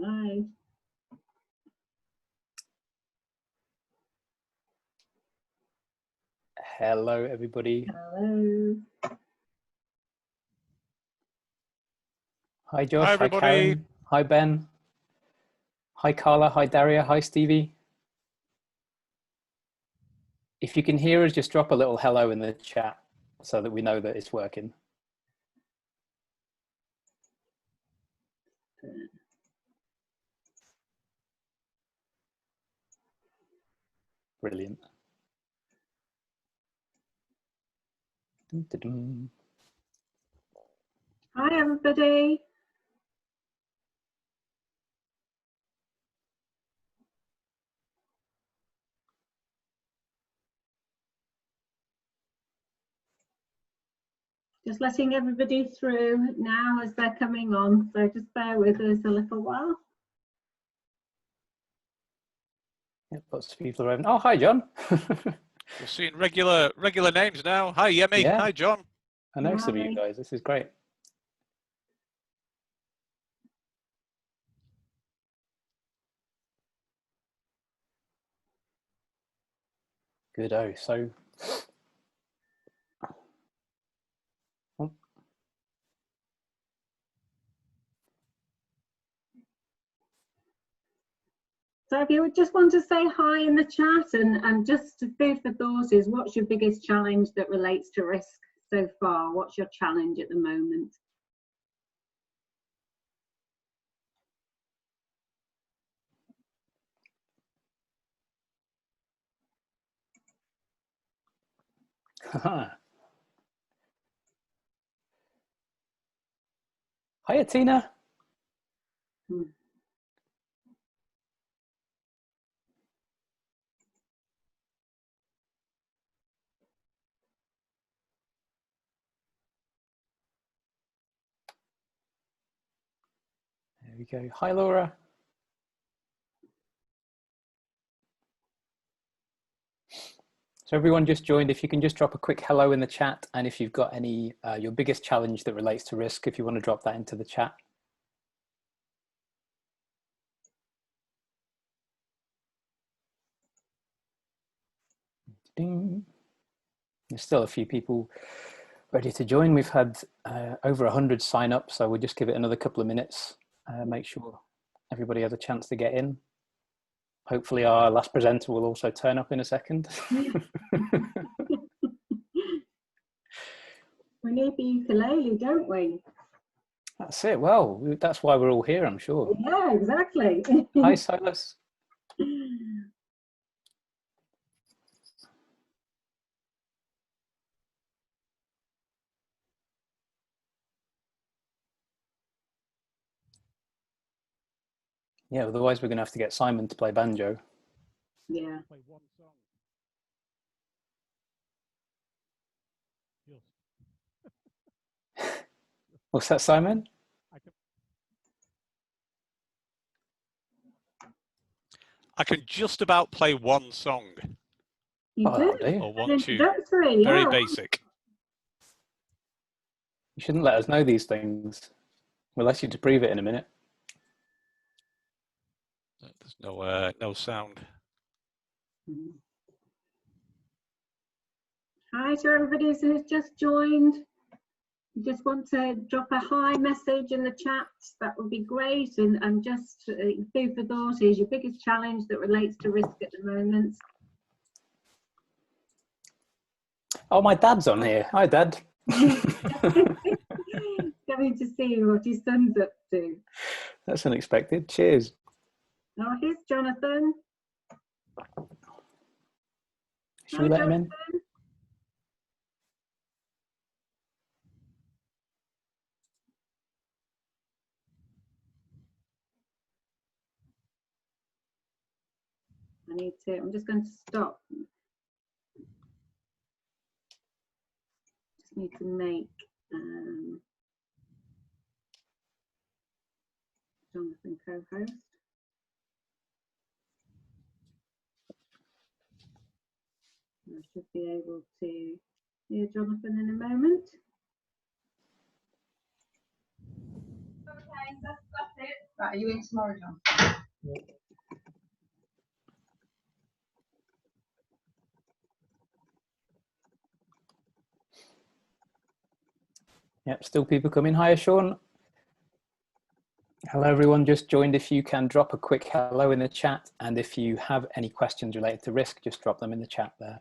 Hi. Hello, everybody. Hello. Hi, Josh. Hi, Hi, everybody. Karen. Hi, Ben. Hi, Carla. Hi, Daria. Hi, Stevie. If you can hear us, just drop a little hello in the chat so that we know that it's working. Brilliant. Dun, dun, dun. Hi, everybody. Just letting everybody through now as they're coming on, so just bear with us a little while. Yep, lots of people around. Oh, hi, John. We're seeing regular names now. Hi, Yemi. Yeah. Hi, John. I know some of Hi. you guys. This is great. Good. So, So if you would just want to say hi in the chat and just to food for thought is, what's your biggest challenge that relates to risk so far? What's your challenge at the moment? Hiya, Tina. There we go. Hi, Laura. So everyone just joined, if you can just drop a quick hello in the chat, and if you've got any, your biggest challenge that relates to risk, if you want to drop that into the chat. Ding. There's still a few people ready to join. We've had over 100 sign up, so we'll just give it another couple of minutes, make sure everybody has a chance to get in. Hopefully our last presenter will also turn up in a second. We need the ukulele, don't we? That's it. Well, that's why we're all here, I'm sure. Yeah, exactly. Hi, Silas. Yeah, otherwise we're going to have to get Simon to play banjo. Yeah. Play one song. What's that, Simon? I can just about play one song. You Oh, do? Or An one, two. introductory, Very yeah. basic. You shouldn't let us know these things. We'll ask you to prove it in a minute. There's no sound. Hi to everybody who's just joined. You just want to drop a hi message in the chat, that would be great. And just food for thought is your biggest challenge that relates to risk at the moment. Oh, my dad's on here. Hi, Dad. Coming to see what his son's up to. That's unexpected. Cheers. Oh, here's Jonathan. Should we let him in? I'm just going to stop. Just need to make Jonathan co-host. I should be able to hear Jonathan in a moment. Okay, that's it. Right, are you in tomorrow, John? Yep, still people coming. Hiya, Sean. Hello, everyone. Just joined. If you can drop a quick hello in the chat, and if you have any questions related to risk, just drop them in the chat there.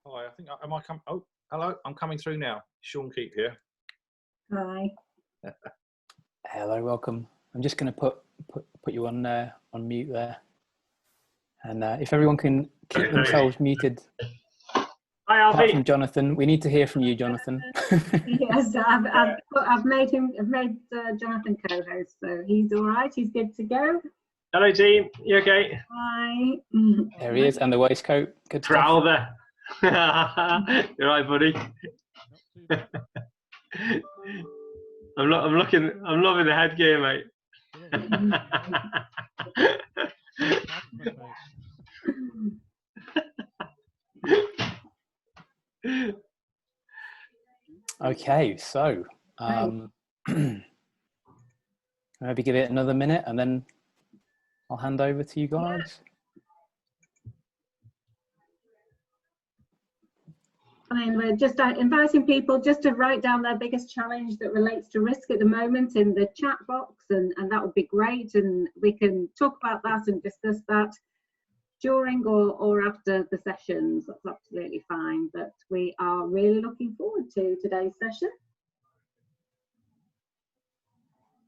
Hi, I think am I come? Oh, hello, I'm coming through now. Sean Keep here. Hi. Hello, welcome. I'm just going to put you on mute there, and if everyone can keep themselves muted. Hi, Apart Alfie. from Jonathan, we need to hear from you, Jonathan. Yes, I've made Jonathan co-host, so he's all right. He's good to go. Hello, team. You okay? Hi. There he is, and the waistcoat. Good stuff. Crowther. You're right, buddy. I'm loving the headgear, mate. Okay, so maybe give it another minute, and then I'll hand over to you guys. And we're just inviting people just to write down their biggest challenge that relates to risk at the moment in the chat box, and that would be great, and we can talk about that and discuss that during or after the sessions. That's absolutely fine, but we are really looking forward to today's session.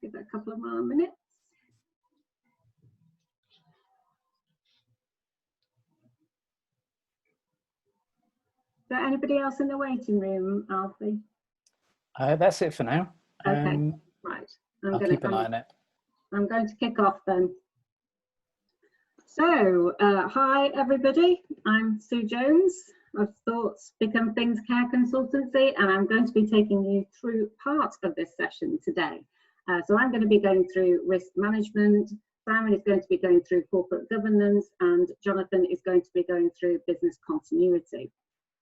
Give it a couple of more minutes. Is there anybody else in the waiting room, Alfie? That's it for now. Okay, right. I'll keep an eye on it. I'm going to kick off then. So, hi everybody, I'm Sue Jones of Thoughts Become Things Care Consultancy, and I'm going to be taking you through part of this session today. So I'm going to be going through risk management, Simon is going to be going through corporate governance, and Jonathan is going to be going through business continuity.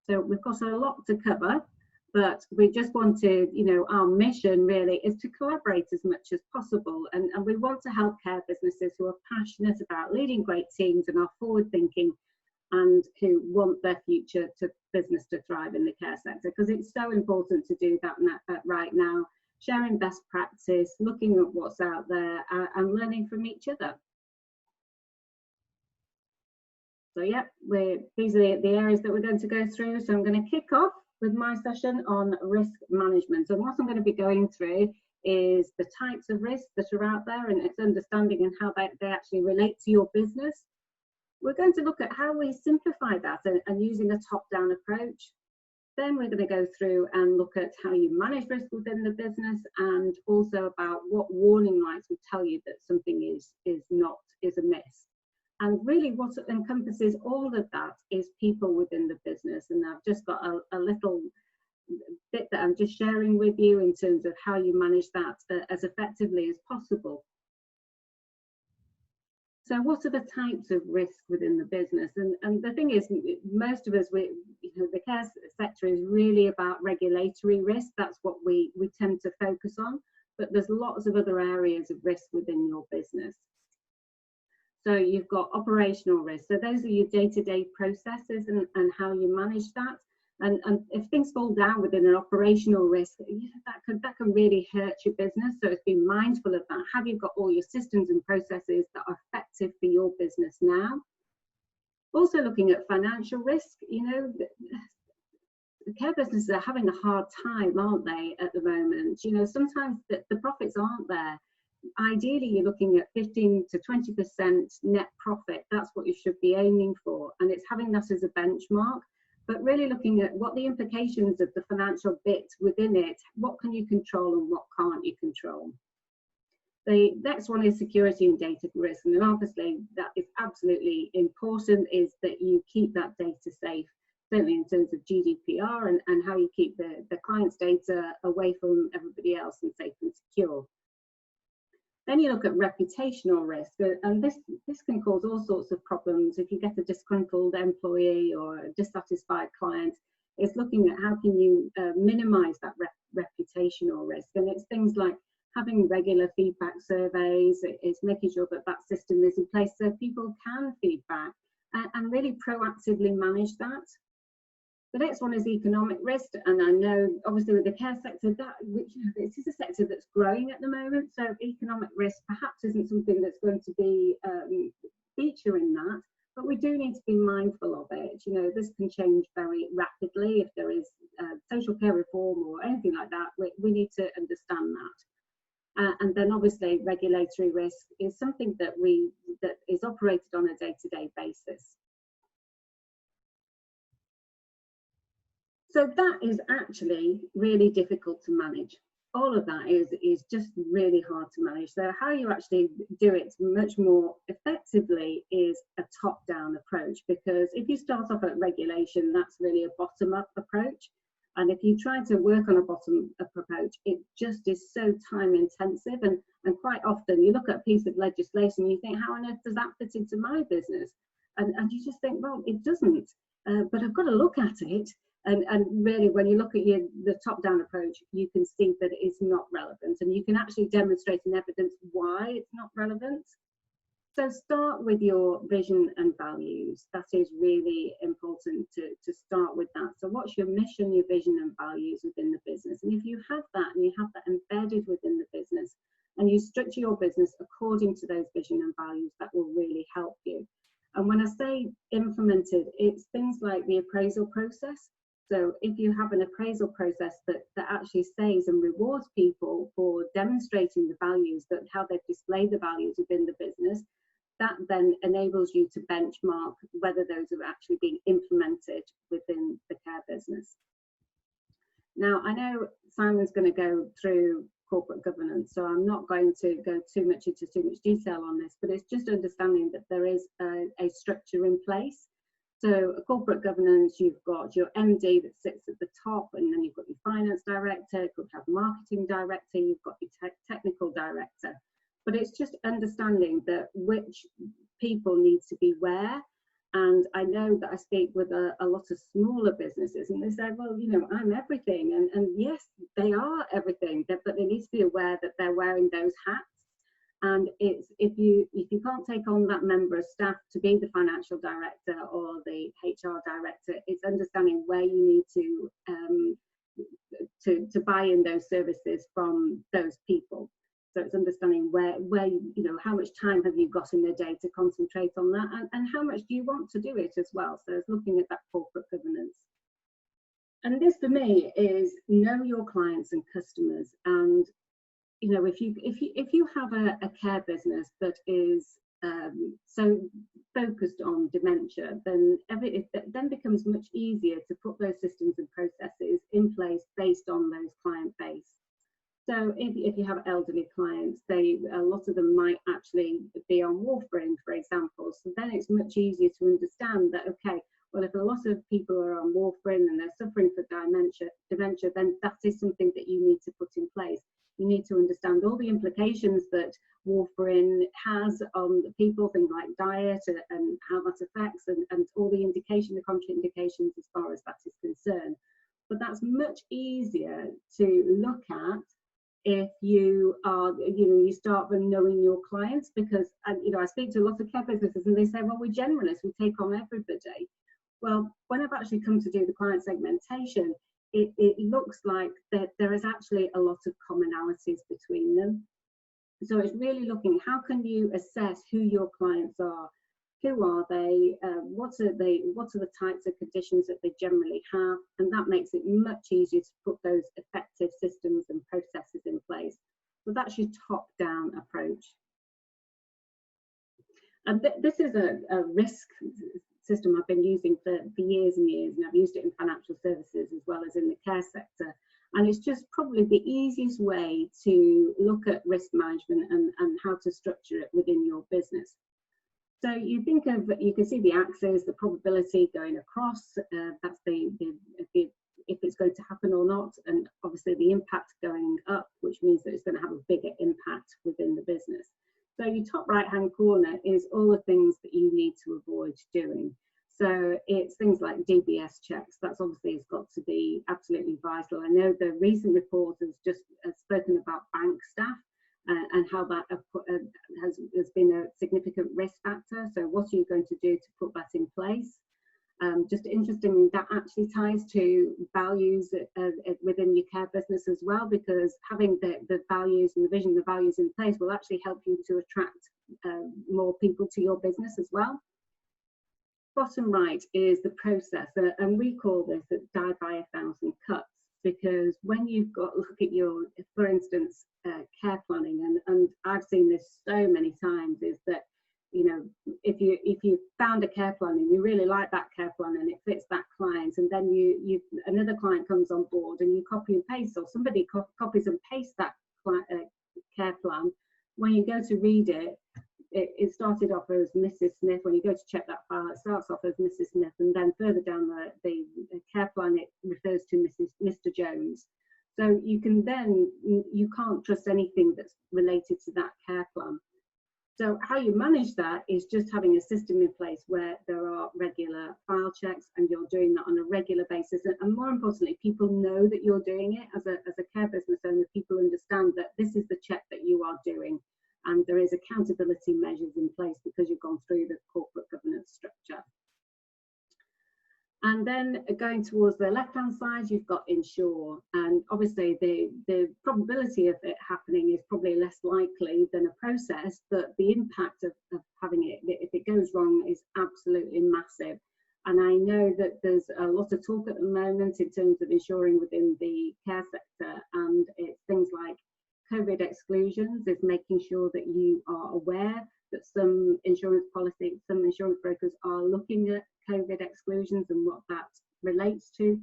So we've got a lot to cover, but we just want to, our mission really is to collaborate as much as possible. And we want to help care businesses who are passionate about leading great teams and are forward thinking and who want their future to business to thrive in the care sector, because it's so important to do that right now, sharing best practice, looking at what's out there and learning from each other. So yeah, these are the areas that we're going to go through. So I'm going to kick off with my session on risk management. And what I'm going to be going through is the types of risks that are out there and its understanding and how they actually relate to your business. We're going to look at how we simplify that and using a top-down approach. Then we're going to go through and look at how you manage risk within the business, and also about what warning lights would tell you that something is amiss. And really what encompasses all of that is people within the business. And I've just got a little bit that I'm just sharing with you in terms of how you manage that as effectively as possible. So what are the types of risk within the business? And the thing is, most of us, the care sector is really about regulatory risk. That's what we tend to focus on. But there's lots of other areas of risk within your business. So you've got operational risk. So those are your day-to-day processes and how you manage that. And if things fall down within an operational risk, that can really hurt your business. So it's being mindful of that. Have you got all your systems and processes that are effective for your business now? Also looking at financial risk, the care businesses are having a hard time, aren't they, at the moment? Sometimes the profits aren't there. Ideally, you're looking at 15 to 20% net profit. That's what you should be aiming for. And it's having that as a benchmark, but really looking at what the implications of the financial bit within it, what can you control and what can't you control. The next one is security and data risk. And obviously that is absolutely important, is that you keep that data safe, certainly in terms of GDPR and how you keep the client's data away from everybody else and safe and secure. Then you look at reputational risk, and this can cause all sorts of problems. If you get a disgruntled employee or a dissatisfied client, it's looking at how can you minimize that reputational risk. And it's things like having regular feedback surveys, it's making sure that that system is in place so people can feedback and really proactively manage that. The next one is economic risk, and I know obviously with the care sector, this is a sector that's growing at the moment, so economic risk perhaps isn't something that's going to be featuring that, but we do need to be mindful of it. You know, this can change very rapidly if there is social care reform or anything like that. We need to understand that. And then obviously regulatory risk is something that is operated on a day-to-day basis. So that is actually really difficult to manage. All of that is just really hard to manage. So how you actually do it much more effectively is a top-down approach, because if you start off at regulation, that's really a bottom-up approach. And if you try to work on a bottom-up approach, it just is so time-intensive. And quite often you look at a piece of legislation and you think, how on earth does that fit into my business? And you just think, well, it doesn't. But I've got to look at it. And really, when you look at the top-down approach, you can see that it is not relevant, and you can actually demonstrate in evidence why it's not relevant. So start with your vision and values. That is really important to start with that. So what's your mission, your vision and values within the business? And if you have that and you have that embedded within the business and you structure your business according to those vision and values, that will really help you. And when I say implemented, it's things like the appraisal process. So if you have an appraisal process that actually says and rewards people for demonstrating the values, that how they've displayed the values within the business, that then enables you to benchmark whether those are actually being implemented within the care business. Now, I know Simon's going to go through corporate governance, so I'm not going to go too much into too much detail on this, but it's just understanding that there is a structure in place. So corporate governance, you've got your MD that sits at the top, and then you've got your finance director, you could have marketing director, you've got your technical director. But it's just understanding that which people need to be where. And I know that I speak with a lot of smaller businesses, and they say, well, you know, I'm everything. And yes, they are everything, but they need to be aware that they're wearing those hats. And it's if you can't take on that member of staff to be the financial director or the HR director, it's understanding where you need to buy in those services from those people. So it's understanding where you know, how much time have you got in the day to concentrate on that, and how much do you want to do it as well. So it's looking at that corporate governance. And this for me is know your clients and customers. And you know, if you have a care business that is so focused on dementia, then it then becomes much easier to put those systems and processes in place based on those client base. So if you have elderly clients, a lot of them might actually be on warfarin, for example. So then it's much easier to understand that, okay, well, if a lot of people are on warfarin and they're suffering for dementia, then that is something that you need to put in place. You need to understand all the implications that warfarin has on the people, things like diet and how that affects, and all the contraindications as far as that is concerned. But that's much easier to look at if you are, you know, you start from knowing your clients, because, you know, I speak to a lot of care businesses and they say, well, we're generalists, we take on everybody. Well, when I've actually come to do the client segmentation, it looks like that there is actually a lot of commonalities between them. So it's really looking, how can you assess who your clients are? Who are they? What are the types of conditions that they generally have? And that makes it much easier to put those effective systems and processes in place. So that's your top-down approach. And this is a risk system I've been using for years and years, and I've used it in financial services as well as in the care sector. And it's just probably the easiest way to look at risk management and how to structure it within your business. So you think of, you can see the axis, the probability going across, that's the if it's going to happen or not, and obviously the impact going up, which means that it's going to have a bigger impact within the business. So your top right hand corner is all the things that you need to avoid doing. So it's things like DBS checks. That's obviously has got to be absolutely vital. I know the recent report has just spoken about bank staff and how that has been a significant risk factor. So what are you going to do to put that in place? Just interestingly, that actually ties to values within your care business as well, because having the values and the vision, the values in place will actually help you to attract more people to your business as well. Bottom right is the process, and we call this die by 1,000 cuts, because when you've got, look at your, for instance, care planning, and I've seen this so many times, is that, you know, if you found a care plan and you really like that care plan and it fits that client, and then another client comes on board and you copy and paste, or somebody copies and pastes that care plan, when you go to read it, it started off as Mrs. Smith. When you go to check that file, it starts off as Mrs. Smith, and then further down the care plan, it refers to Mr. Jones. So you can't trust anything that's related to that care plan. So how you manage that is just having a system in place where there are regular file checks, and you're doing that on a regular basis. And more importantly, people know that you're doing it. As a care business owner, people understand that this is the check that you are doing. And there is accountability measures in place because you've gone through the corporate governance structure. And then going towards the left-hand side, you've got insure. And obviously the probability of it happening is probably less likely than a process, but the impact of having it, if it goes wrong, is absolutely massive. And I know that there's a lot of talk at the moment in terms of insuring within the care sector, and it's things like COVID exclusions, is making sure that you are aware that some insurance brokers are looking at COVID exclusions and what that relates to.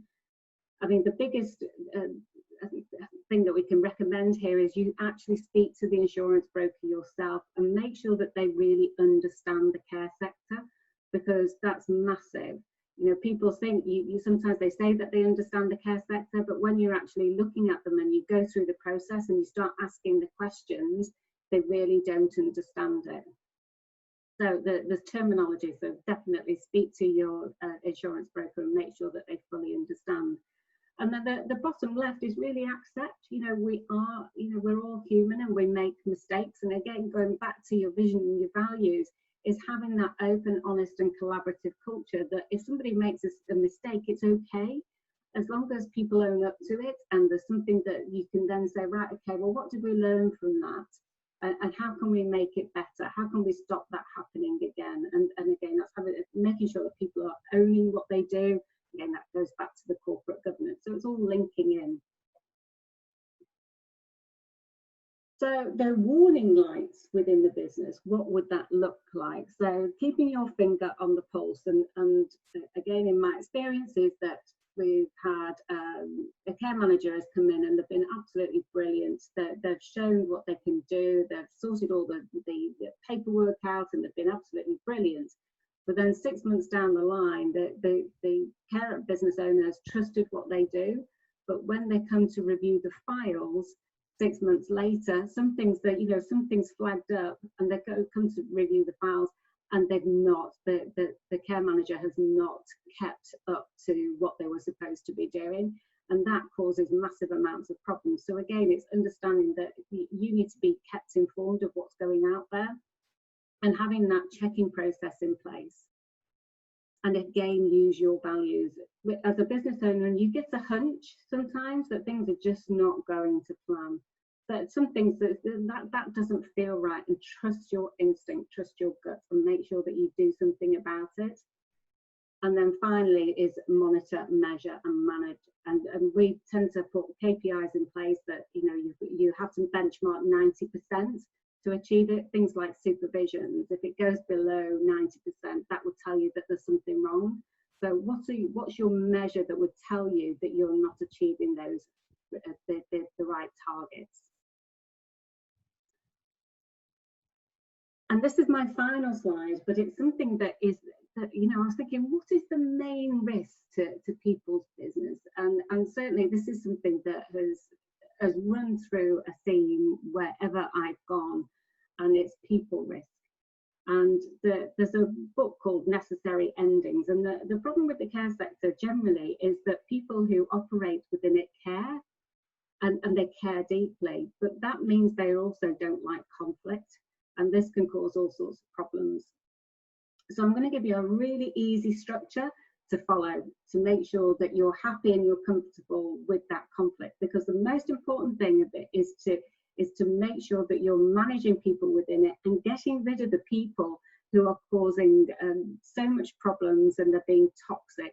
I mean, the biggest thing that we can recommend here is you actually speak to the insurance broker yourself and make sure that they really understand the care sector, because that's massive. You know, people think sometimes they say that they understand the care sector, but when you're actually looking at them and you go through the process and you start asking the questions, they really don't understand it. So the terminology, so definitely speak to your insurance broker and make sure that they fully understand. And then the bottom left is really accept, we're all human and we make mistakes. And again, going back to your vision and your values, is having that open, honest and collaborative culture that if somebody makes a mistake, it's okay, as long as people own up to it and there's something that you can then say, right, okay, well, what did we learn from that? And how can we make it better? How can we stop that happening again? And again, that's making sure that people are owning what they do. Again, that goes back to the corporate governance. So it's all linking in. So the warning lights within the business, what would that look like? So keeping your finger on the pulse, and again, in my experience is that we've had a care manager has come in and they've been absolutely brilliant. They've shown what they can do. They've sorted all the paperwork out and they've been absolutely brilliant. But then 6 months down the line, the care business owners trusted what they do. But when they come to review the files, 6 months later, some things flagged up and they come to review the files and they've not, the care manager has not kept up to what they were supposed to be doing. And that causes massive amounts of problems. So again, it's understanding that you need to be kept informed of what's going out there and having that checking process in place. And again, use your values. As a business owner, and you get a hunch sometimes that things are just not going to plan. But some things that doesn't feel right, and trust your instinct, trust your gut, and make sure that you do something about it. And then finally is monitor, measure, and manage. And we tend to put KPIs in place that you have to benchmark 90% to achieve it. Things like supervisions, if it goes below 90%, that would tell you that there's something wrong. So what's your measure that would tell you that you're not achieving those the right targets? And this is my final slide, but it's something that is, that, you know, I was thinking, what is the main risk to people's business? And certainly this is something that has run through a theme wherever I've gone, and it's people risk. And there's a book called Necessary Endings, and the problem with the care sector generally is that people who operate within it care, and they care deeply, but that means they also don't like conflict, and this can cause all sorts of problems. So I'm going to give you a really easy structure to follow to make sure that you're happy and you're comfortable with that conflict, because the most important thing of it is to make sure that you're managing people within it and getting rid of the people who are causing so much problems and they're being toxic.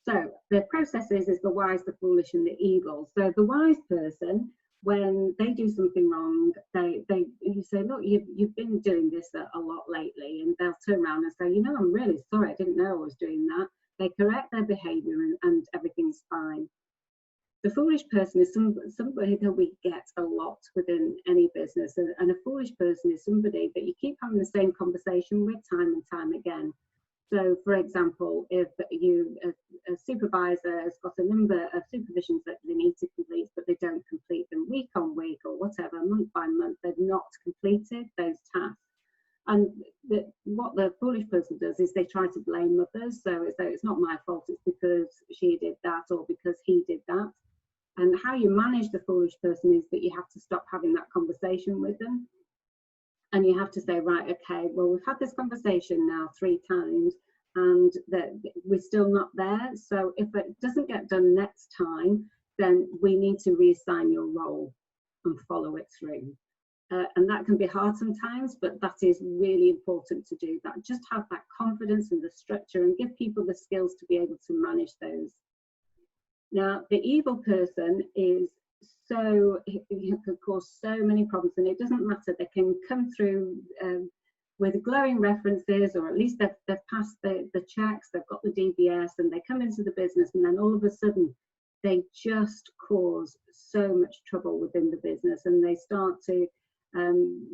So the process is the wise, the foolish, and the evil. So the wise person, when they do something wrong, you say, look, you've been doing this a lot lately, and they'll turn around and say, you know, I'm really sorry, I didn't know I was doing that. They correct their behaviour and everything's fine. The foolish person is somebody that we get a lot within any business, and a foolish person is somebody that you keep having the same conversation with time and time again. So, for example, if a supervisor has got a number of supervisions that they need to complete, but they don't complete them week on week or whatever, month by month, they've not completed those tasks. And what the foolish person does is they try to blame others. So it's not my fault, it's because she did that or because he did that. And how you manage the foolish person is that you have to stop having that conversation with them. And you have to say, right, okay, well, we've had this conversation now 3 times and that we're still not there. So if it doesn't get done next time, then we need to reassign your role and follow it through. And that can be hard sometimes, but that is really important to do that. Just have that confidence and the structure and give people the skills to be able to manage those. Now, the evil person is it could cause so many problems, and it doesn't matter. They can come through with glowing references, or at least they've passed the checks, they've got the DBS, and they come into the business, and then all of a sudden they just cause so much trouble within the business, and they start to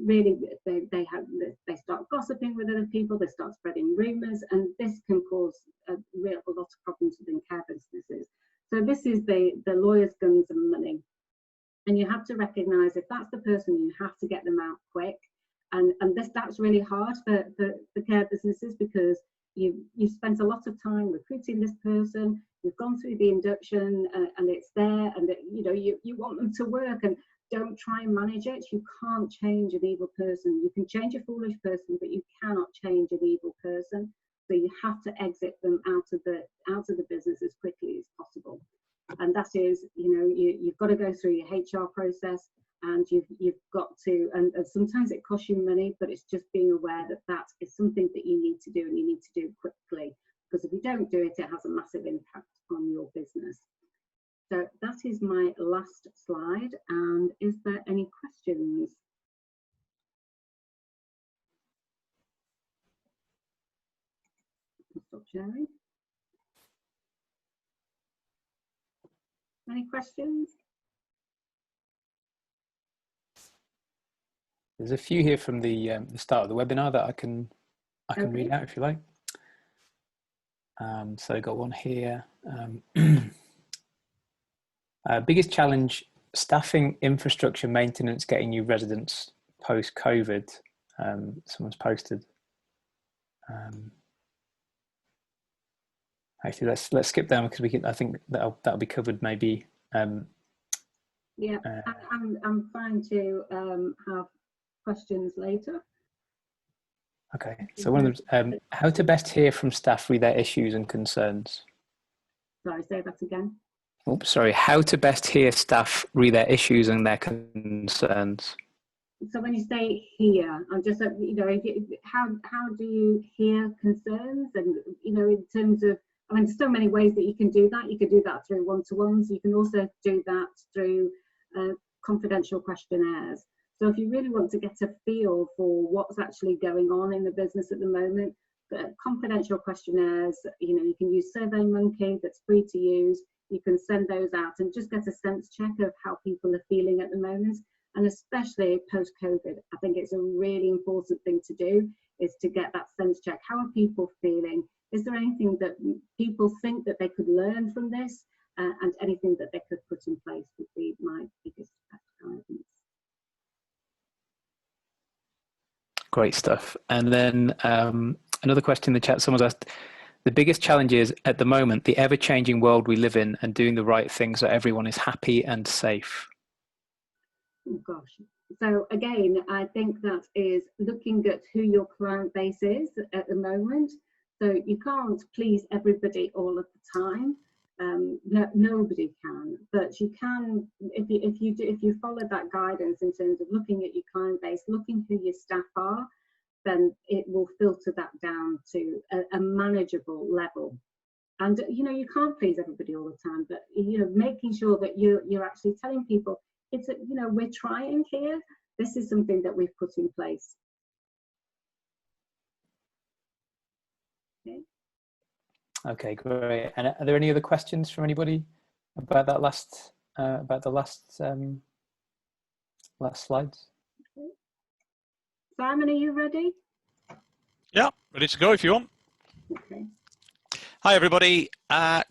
really they start gossiping with other people, they start spreading rumours, and this can cause a lot of problems within care businesses. So this is the lawyers, guns and money. And you have to recognise if that's the person, you have to get them out quick. And that's really hard for care businesses, because you've spent a lot of time recruiting this person, you've gone through the induction and it's there, and you want them to work, and don't try and manage it. You can't change an evil person. You can change a foolish person, but you cannot change an evil person. So you have to exit them out of the business as quickly as possible. And that is, you've got to go through your HR process, and you've got to, and sometimes it costs you money, but it's just being aware that that is something that you need to do, and you need to do quickly, because if you don't do it, it has a massive impact on your business. So that is my last slide. And is there any questions? Stop sharing. Any questions? There's a few here from the start of the webinar that I can read out if you like. So I got one here. Biggest challenge: staffing, infrastructure, maintenance, getting new residents post COVID. Someone's posted. Actually, let's skip down, because I think that'll be covered maybe. Yeah, I'm fine to have questions later. Okay, so one of them, how to best hear from staff with their issues and concerns. Sorry, say that again. Oops, sorry. How to best hear staff read their issues and their concerns. So when you say hear, I'm just, how do you hear concerns? And, in terms of, there's so many ways that you can do that. You could do that through one-to-ones. You can also do that through confidential questionnaires. So if you really want to get a feel for what's actually going on in the business at the moment, confidential questionnaires, you can use SurveyMonkey, that's free to use. You can send those out and just get a sense check of how people are feeling at the moment. And especially post-COVID, I think it's a really important thing to do, is to get that sense check. How are people feeling? Is there anything that people think that they could learn from this? And anything that they could put in place would be my biggest guidance. Great stuff. And then another question in the chat, someone's asked, the biggest challenge is at the moment, the ever-changing world we live in and doing the right thing so everyone is happy and safe. Oh gosh. So again, I think that is looking at who your client base is at the moment. So you can't please everybody all of the time. No, nobody can, but you can if you follow that guidance in terms of looking at your client base, looking who your staff are, then it will filter that down to a manageable level. And you can't please everybody all the time, but making sure that you're actually telling people it's we're trying here. This is something that we've put in place. Okay. Okay, great. And are there any other questions from anybody about that last about the last slides? Okay. Simon, are you ready? Yeah, ready to go if you want. Okay. Hi everybody.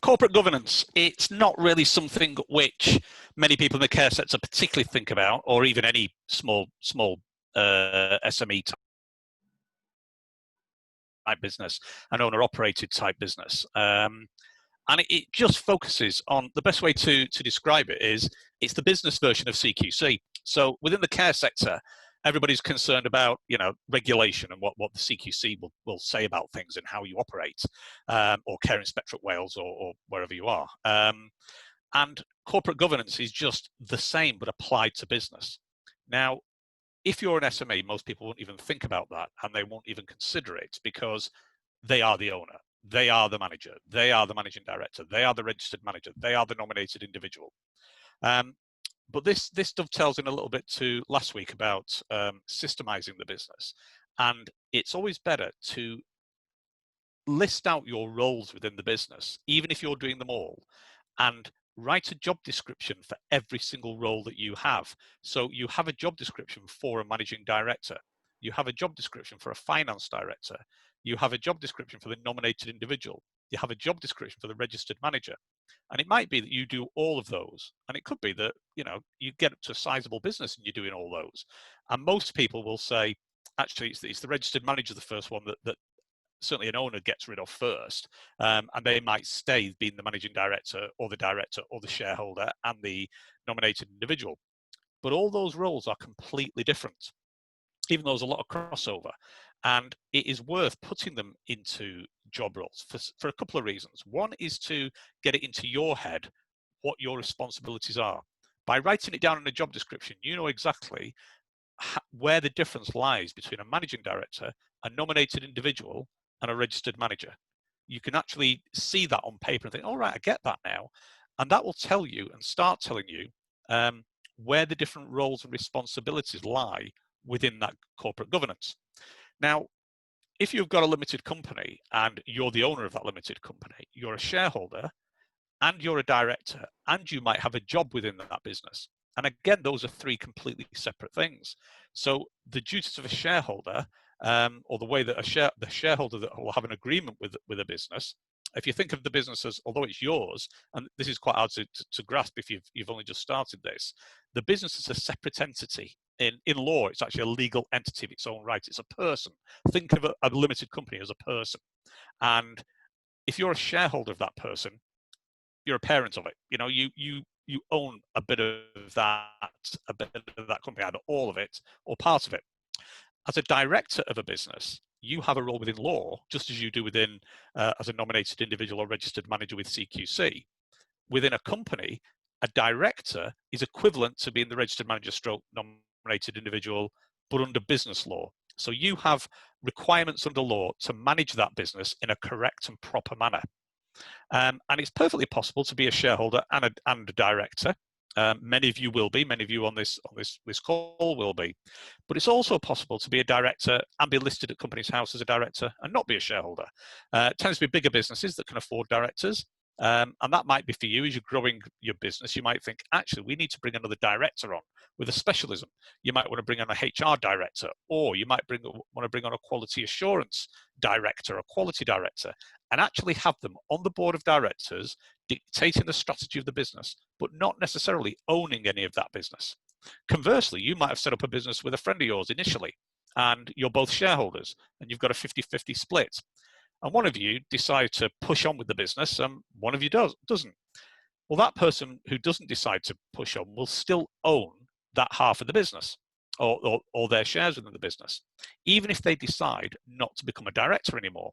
Corporate governance. It's not really something which many people in the care sector particularly think about, or even any small SME type business, an owner-operated type business. And it just focuses on, the best way to describe it is, it's the business version of CQC. So within the care sector, everybody's concerned about, regulation and what the CQC will say about things and how you operate, or Care Inspectorate Wales or wherever you are. And corporate governance is just the same, but applied to business. Now, if you're an SME, most people won't even think about that, and they won't even consider it because they are the owner, they are the manager, they are the managing director, they are the registered manager, they are the nominated individual. But this dovetails in a little bit to last week about systemizing the business. And it's always better to list out your roles within the business, even if you're doing them all, and write a job description for every single role that you have. So you have a job description for a managing director. You have a job description for a finance director. You have a job description for the nominated individual. You have a job description for the registered manager. And it might be that you do all of those. And it could be that, you get to a sizable business and you're doing all those. And most people will say, actually, it's the registered manager, the first one that certainly an owner gets rid of first. And they might stay being the managing director or the shareholder and the nominated individual. But all those roles are completely different, even though there's a lot of crossover. And it is worth putting them into job roles for a couple of reasons. One is to get it into your head what your responsibilities are. By writing it down in a job description, you know exactly where the difference lies between a managing director, a nominated individual, and a registered manager. You can actually see that on paper and think, all right, I get that now. And that will tell you and start telling you where the different roles and responsibilities lie within that corporate governance. Now, if you've got a limited company and you're the owner of that limited company, you're a shareholder and you're a director, and you might have a job within that business. And again, those are three completely separate things. So the duties of a shareholder, or the way that the shareholder that will have an agreement with a business, if you think of the business as, although it's yours, and this is quite hard to grasp if you've only just started this, the business is a separate entity. In law, it's actually a legal entity of its own right. It's a person. Think of a limited company as a person. And if you're a shareholder of that person, you're a parent of it. You own a bit of that company, either all of it or part of it. As a director of a business, you have a role within law, just as you do within as a nominated individual or registered manager with CQC. Within a company, a director is equivalent to being the registered manager stroke nominated individual, but under business law. So you have requirements under law to manage that business in a correct and proper manner. And it's perfectly possible to be a shareholder and a director. Many of you will be. Many of you on this call will be. But it's also possible to be a director and be listed at Companies House as a director and not be a shareholder. It tends to be bigger businesses that can afford directors. And that might be for you as you're growing your business. You might think, actually, we need to bring another director on with a specialism. You might want to bring on a HR director, or you might want to bring on a quality assurance director, a quality director, and actually have them on the board of directors dictating the strategy of the business, but not necessarily owning any of that business. Conversely, you might have set up a business with a friend of yours initially, and you're both shareholders, and you've got a 50-50 split. And one of you decides to push on with the business, and one of you doesn't. Well, that person who doesn't decide to push on will still own that half of the business, or their shares within the business, even if they decide not to become a director anymore.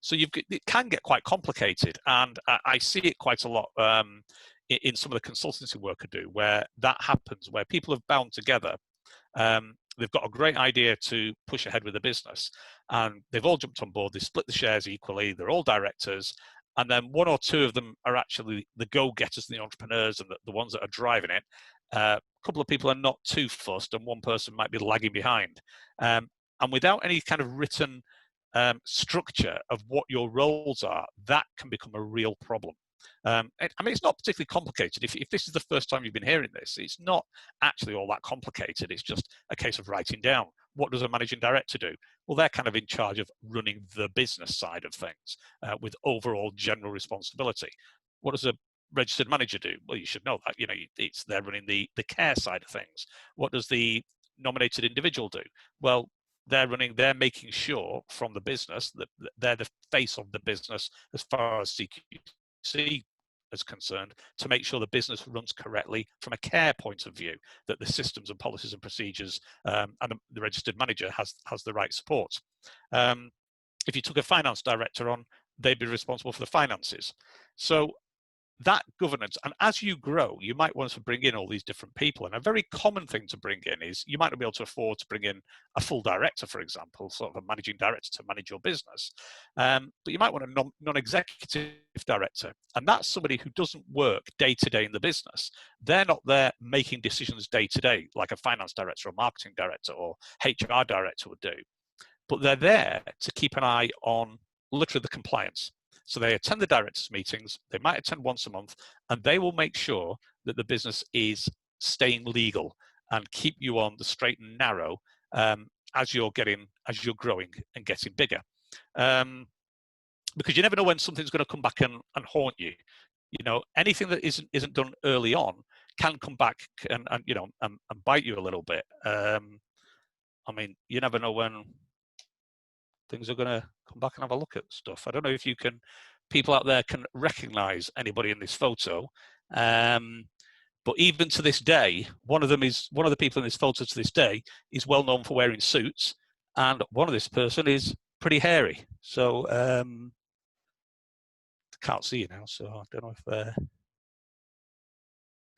So it can get quite complicated, and I see it quite a lot in some of the consultancy work I do, where that happens, where people have bound together. They've got a great idea to push ahead with the business, and they've all jumped on board. They split the shares equally. They're all directors, and then one or two of them are actually the go-getters and the entrepreneurs and the ones that are driving it. A couple of people are not too fussed, and one person might be lagging behind. And without any kind of written structure of what your roles are, that can become a real problem. I mean, it's not particularly complicated. If this is the first time you've been hearing this, it's not actually all that complicated. It's just a case of writing down, what does a managing director do? Well, they're kind of in charge of running the business side of things with overall general responsibility. What does a registered manager do? Well, you should know that. You know, they're running the care side of things. What does the nominated individual do? Well, they're making sure from the business that they're the face of the business as far as CQC is concerned, to make sure the business runs correctly from a care point of view, that the systems and policies and procedures and the registered manager has the right support. If you took a finance director on, they'd be responsible for the finances. So that governance, and as you grow, you might want to bring in all these different people. And a very common thing to bring in is you might not be able to afford to bring in a full director, for example, sort of a managing director to manage your business. But you might want a non-executive director. And that's somebody who doesn't work day to day in the business. They're not there making decisions day to day, like a finance director or marketing director or HR director would do. But they're there to keep an eye on literally the compliance. So they attend the directors' meetings, they might attend once a month, and they will make sure that the business is staying legal and keep you on the straight and narrow as you're growing and getting bigger. Because you never know when something's going to come back and haunt you. You know, anything that isn't done early on can come back and bite you a little bit. I mean, you never know when things are going to come back and have a look at stuff. I don't know if people out there can recognize anybody in this photo, but even to this day, one of the people in this photo to this day is well known for wearing suits, and one of this person is pretty hairy. So can't see you now, so I don't know if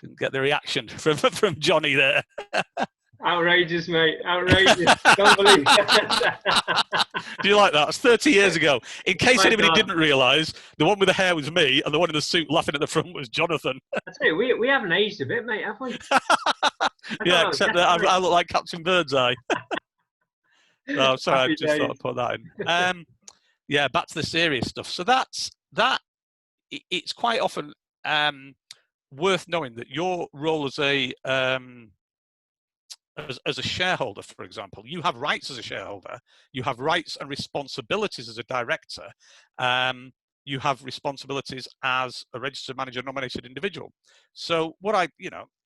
didn't get the reaction from Johnny there. Outrageous, mate. Outrageous. Can't believe that. Do you like that? It's 30 years ago. In case anybody didn't realise, the one with the hair was me, and the one in the suit laughing at the front was Jonathan. I tell you, we haven't aged a bit, mate, have we? Yeah, except that I look like Captain Birdseye. Oh, sorry, I just thought I'd put that in. Yeah, back to the serious stuff. So that. It's quite often worth knowing that your role as a shareholder, for example, you have rights as a shareholder, you have rights and responsibilities as a director, you have responsibilities as a registered manager nominated individual. So the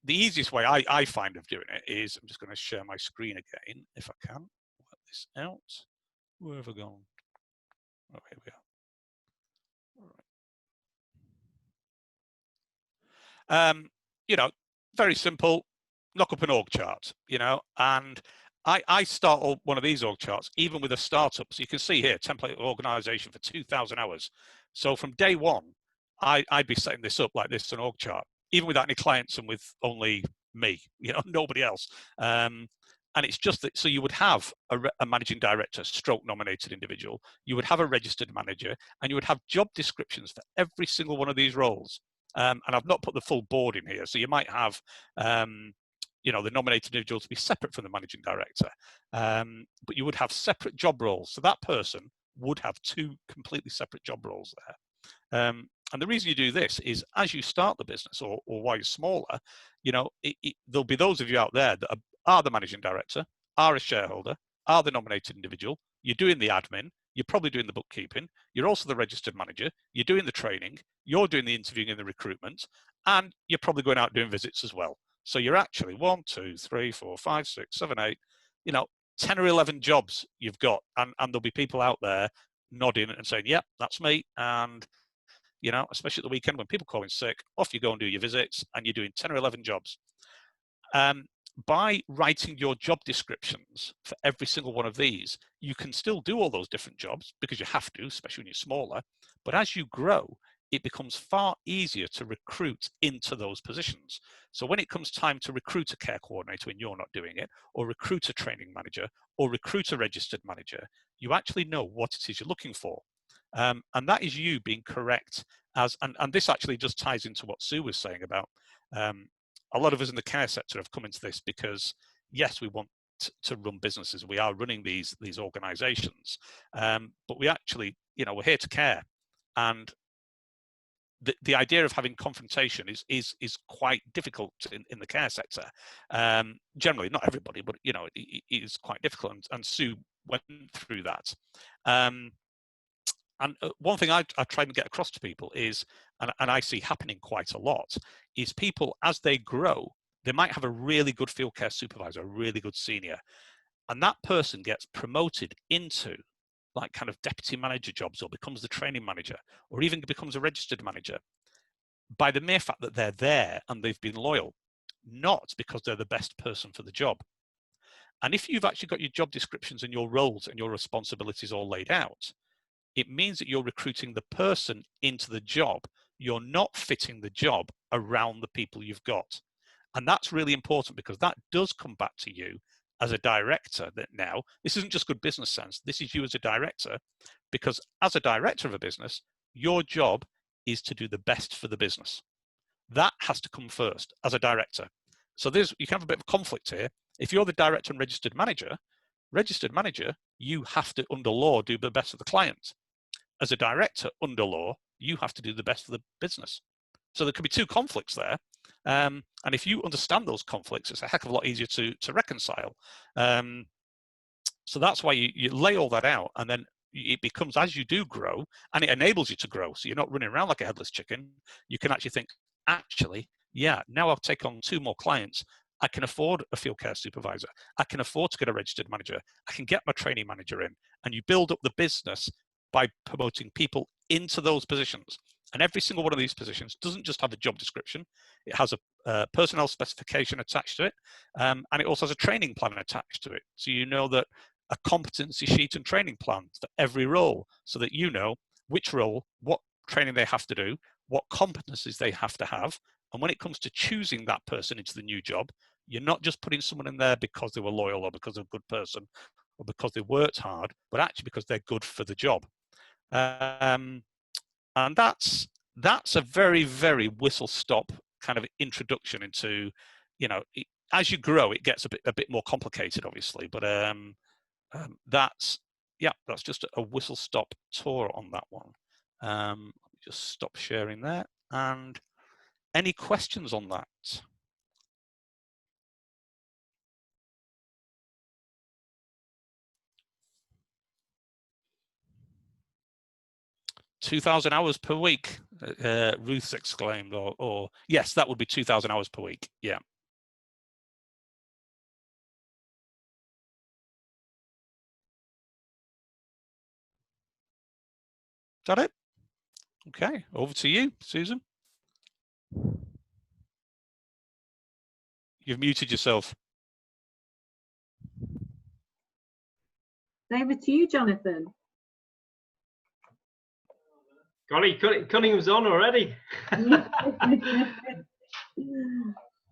easiest way I find of doing it is, I'm just going to share my screen again, if I can, work this out. Where have I gone? Oh, here we are. All right. Very simple. Knock up an org chart, and I start one of these org charts, even with a startup. So you can see here, template organization for 2,000 hours. So from day one, I'd be setting this up like this, an org chart, even without any clients and with only me, nobody else. And it's just that, so you would have a managing director, stroke nominated individual, you would have a registered manager, and you would have job descriptions for every single one of these roles. And I've not put the full board in here. So you might have, the nominated individual to be separate from the managing director. But you would have separate job roles. So that person would have two completely separate job roles there. And the reason you do this is as you start the business or while you're smaller, you know, there'll be those of you out there that are the managing director, are a shareholder, are the nominated individual. You're doing the admin. You're probably doing the bookkeeping. You're also the registered manager. You're doing the training. You're doing the interviewing and the recruitment. And you're probably going out doing visits as well. So you're actually 1, 2, 3, 4, 5, 6, 7, 8, 10 or 11 jobs you've got. And there'll be people out there nodding and saying, yeah, that's me. And, especially at the weekend when people call in sick, off you go and do your visits and you're doing 10 or 11 jobs. By writing your job descriptions for every single one of these, you can still do all those different jobs because you have to, especially when you're smaller. But as you grow, it becomes far easier to recruit into those positions. So when it comes time to recruit a care coordinator when you're not doing it, or recruit a training manager, or recruit a registered manager, you actually know what it is you're looking for. And that is you being correct and this actually just ties into what Sue was saying about a lot of us in the care sector have come into this because, yes, we want to run businesses. We are running these organizations, but we actually, we're here to care. And the idea of having confrontation is quite difficult in the care sector. Generally, not everybody, but, it is quite difficult. And Sue went through that. And one thing I try and get across to people is, and I see happening quite a lot, is people, as they grow, they might have a really good field care supervisor, a really good senior, and that person gets promoted into like kind of deputy manager jobs or becomes the training manager or even becomes a registered manager by the mere fact that they're there and they've been loyal, not because they're the best person for the job. And if you've actually got your job descriptions and your roles and your responsibilities all laid out, it means that you're recruiting the person into the job. You're not fitting the job around the people you've got. And that's really important because that does come back to you as a director that now, this isn't just good business sense, this is you as a director, because as a director of a business, your job is to do the best for the business. That has to come first as a director. So you can have a bit of conflict here. If you're the director and registered manager, you have to, under law, do the best for the client. As a director, under law, you have to do the best for the business. So there could be two conflicts there. And if you understand those conflicts, it's a heck of a lot easier to reconcile. So that's why you lay all that out, and then it becomes, as you do grow, and it enables you to grow. So you're not running around like a headless chicken. You can actually think, yeah, now I'll take on 2 more clients. I can afford a field care supervisor. I can afford to get a registered manager. I can get my training manager in. And you build up the business by promoting people into those positions. And every single one of these positions doesn't just have a job description. It has a personnel specification attached to it. And it also has a training plan attached to it. So you know that a competency sheet and training plan for every role, so that you know which role, what training they have to do, what competencies they have to have. And when it comes to choosing that person into the new job, you're not just putting someone in there because they were loyal or because they're a good person or because they worked hard, but actually because they're good for the job. And that's a very, very whistle-stop kind of introduction into, as you grow, it gets a bit more complicated, obviously. But that's just a whistle-stop tour on that one. Let me just stop sharing there. And any questions on that? 2,000 hours per week, Ruth's exclaimed, or yes, that would be 2,000 hours per week. Yeah. Is that it? Okay, over to you, Susan. You've muted yourself. Over to you, Jonathan. Golly, Cunningham's on already.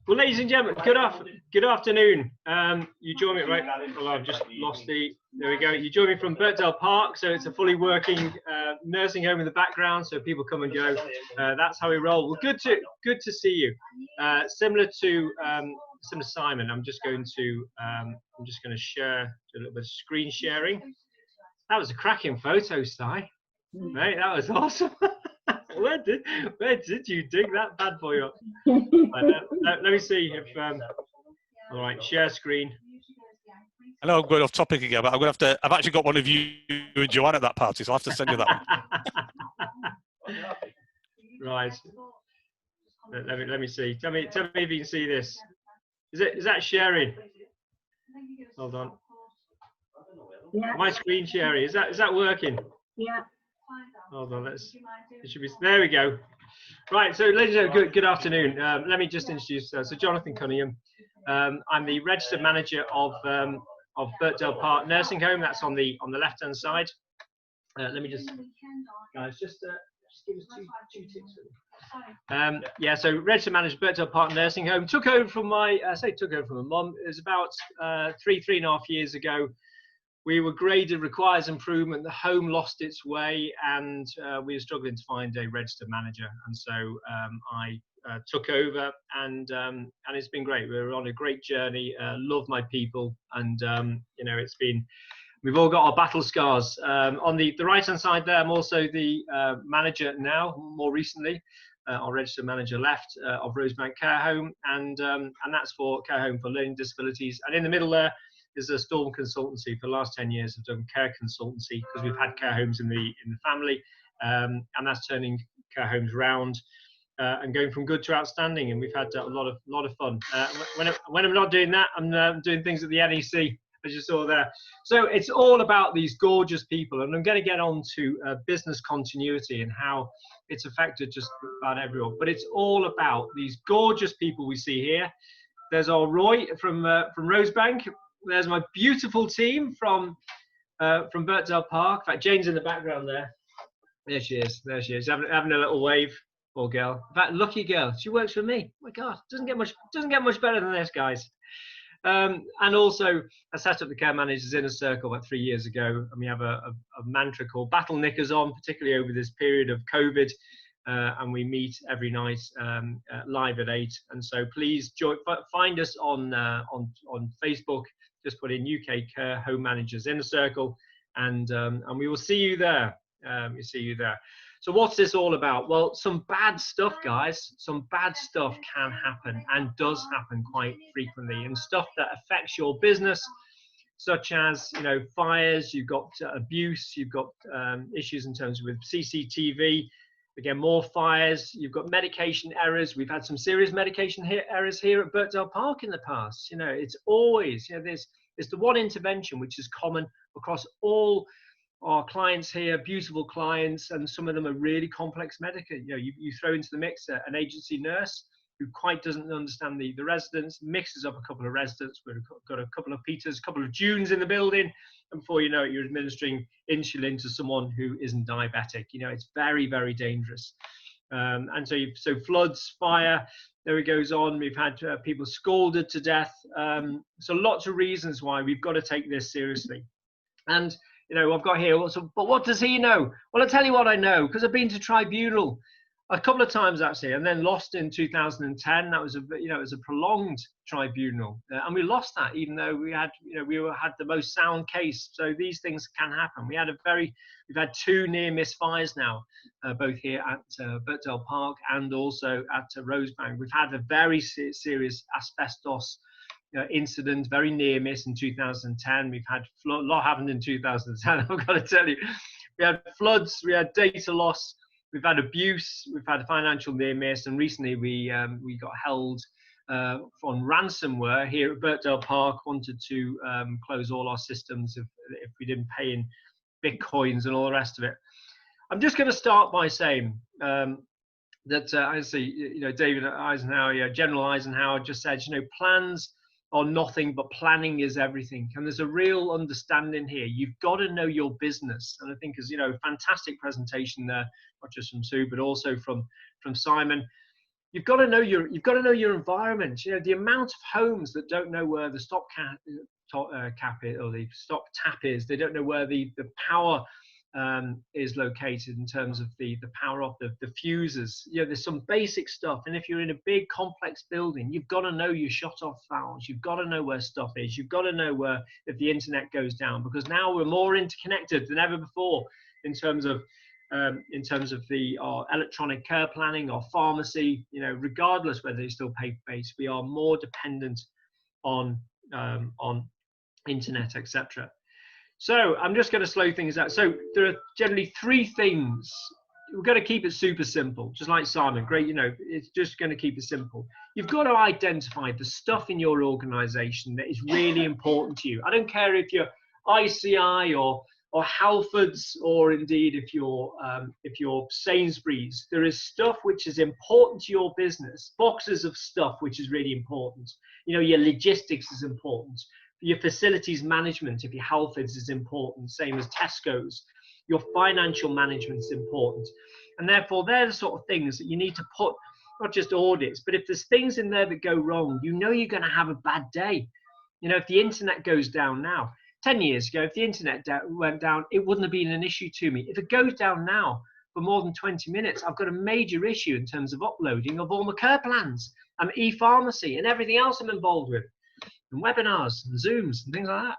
Well, ladies and gentlemen, good afternoon. You join me right. Well, I've just lost there we go. You join me from Birkdale Park, so it's a fully working nursing home in the background, so people come and go. That's how we roll. Well, good to see you. Similar to Simon, I'm just going to share a little bit of screen sharing. That was a cracking photo, Si. Mate, that was awesome. Where did you dig that bad boy up? Right, let me see if. All right, share screen. I know I'm going off topic again, but I've actually got one of you and Joanne at that party, so I'll have to send you that one. Right. Let me see. Tell me if you can see this. Is that sharing? Hold on. Yeah. My screen sharing. Is that working? Yeah. Hold on. It should be. There we go. Right. So, ladies and gentlemen, good afternoon. Let me just introduce. So, Jonathan Cunningham. I'm the registered manager of Birkdale Park Nursing Home. That's on the left-hand side. Let me just, guys, just give us two ticks. Yeah, so registered manager Birkdale Park Nursing Home. Took over from my mum. It was about 3.5 years ago. We were graded requires improvement. The home lost its way, and we were struggling to find a registered manager. And so I took over, and it's been great. We're on a great journey. Love my people, and you know, we've all got our battle scars. On the right-hand side there, I'm also the manager now. More recently, our registered manager left of Rosebank Care Home, and that's for Care Home for Learning Disabilities. And in the middle there is a Storm Consultancy. For the last 10 years, I've done care consultancy because we've had care homes in the family, and that's turning care homes round and going from good to outstanding. And we've had a lot of fun. When I'm not doing that, I'm doing things at the NEC, as you saw there. So it's all about these gorgeous people, and I'm going to get on to business continuity and how it's affected just about everyone. But it's all about these gorgeous people we see here. There's our Roy from Rosebank. There's my beautiful team from Birkdale Park. In fact, Jane's in the background there. There she is. There she is, having a little wave. Poor girl. In fact, lucky girl. She works for me. Oh my God, doesn't get much better than this, guys. And also, I set up the Care Managers Inner Circle about 3 years ago, and we have a mantra called Battle Knickers On, particularly over this period of COVID, and we meet every night live at 8. And so please find us on Facebook. Just put in UK Care Home Managers Inner Circle, and we will see you there. We see you there. So what's this all about? Well, some bad stuff, guys. Some bad stuff can happen and does happen quite frequently, and stuff that affects your business, such as, you know, fires. You've got abuse. You've got issues in terms with CCTV. Again, more fires. You've got medication errors. We've had some serious medication errors here at Birkdale Park in the past. You know, it's always, you know, there's the one intervention which is common across all our clients here, beautiful clients, and some of them are really complex medical. You know, you throw into the mix an agency nurse who quite doesn't understand the residents, mixes up a couple of residents. We've got a couple of Peters, a couple of Junes in the building, and before you know it, you're administering insulin to someone who isn't diabetic. You know, it's very, very dangerous. And so floods, fire, there it goes on. We've had people scalded to death. So lots of reasons why we've got to take this seriously. And you know, I've got here, but what does he know? Well, I'll tell you what I know, because I've been to tribunal a couple of times actually, and then lost in 2010. That was it was a prolonged tribunal, and we lost that, even though we had the most sound case. So these things can happen. We've had 2 near-miss fires now, both here at Birkdale Park and also at Rosebank. We've had a very serious asbestos incident, very near miss in 2010. We've had a lot happened in 2010. I've got to tell you, we had floods, we had data loss, we've had abuse, we've had a financial near miss, and recently we got held on ransomware here at Birkdale Park. Wanted to close all our systems if we didn't pay in bitcoins and all the rest of it. I'm just going to start by saying that I see, you know, David Eisenhower, General Eisenhower just said, you know, plans are nothing, but planning is everything. And there's a real understanding here. You've got to know your business. And I think, as you know, fantastic presentation there, not just from Sue, but also from Simon. You've got to know your environment. You know, the amount of homes that don't know where the stop cap is, or the stop tap is. They don't know where the power is located in terms of the power off, the fuses. You know, there's some basic stuff, and if you're in a big complex building, you've got to know your shut-off valves. You've got to know where stuff is. You've got to know where, if the internet goes down, because now we're more interconnected than ever before in terms of in terms of our electronic care planning, our pharmacy, regardless whether it's still paper-based, we are more dependent on internet, etc. So I'm just going to slow things out. So there are generally 3 things. We're going to keep it super simple, just like Simon. Great, it's just going to keep it simple. You've got to identify the stuff in your organization that is really important to you. I don't care if you're ICI or Halfords, or indeed if you're Sainsbury's. There is stuff which is important to your business, boxes of stuff which is really important. Your logistics is important. Your facilities management, if you're Halfords, is important, same as Tesco's. Your financial management is important. And therefore, they're the sort of things that you need to put, not just audits, but if there's things in there that go wrong, you're going to have a bad day. If the internet goes down now, 10 years ago, if the internet went down, it wouldn't have been an issue to me. If it goes down now for more than 20 minutes, I've got a major issue in terms of uploading of all my care plans and e-pharmacy and everything else I'm involved with, and webinars and Zooms and things like that.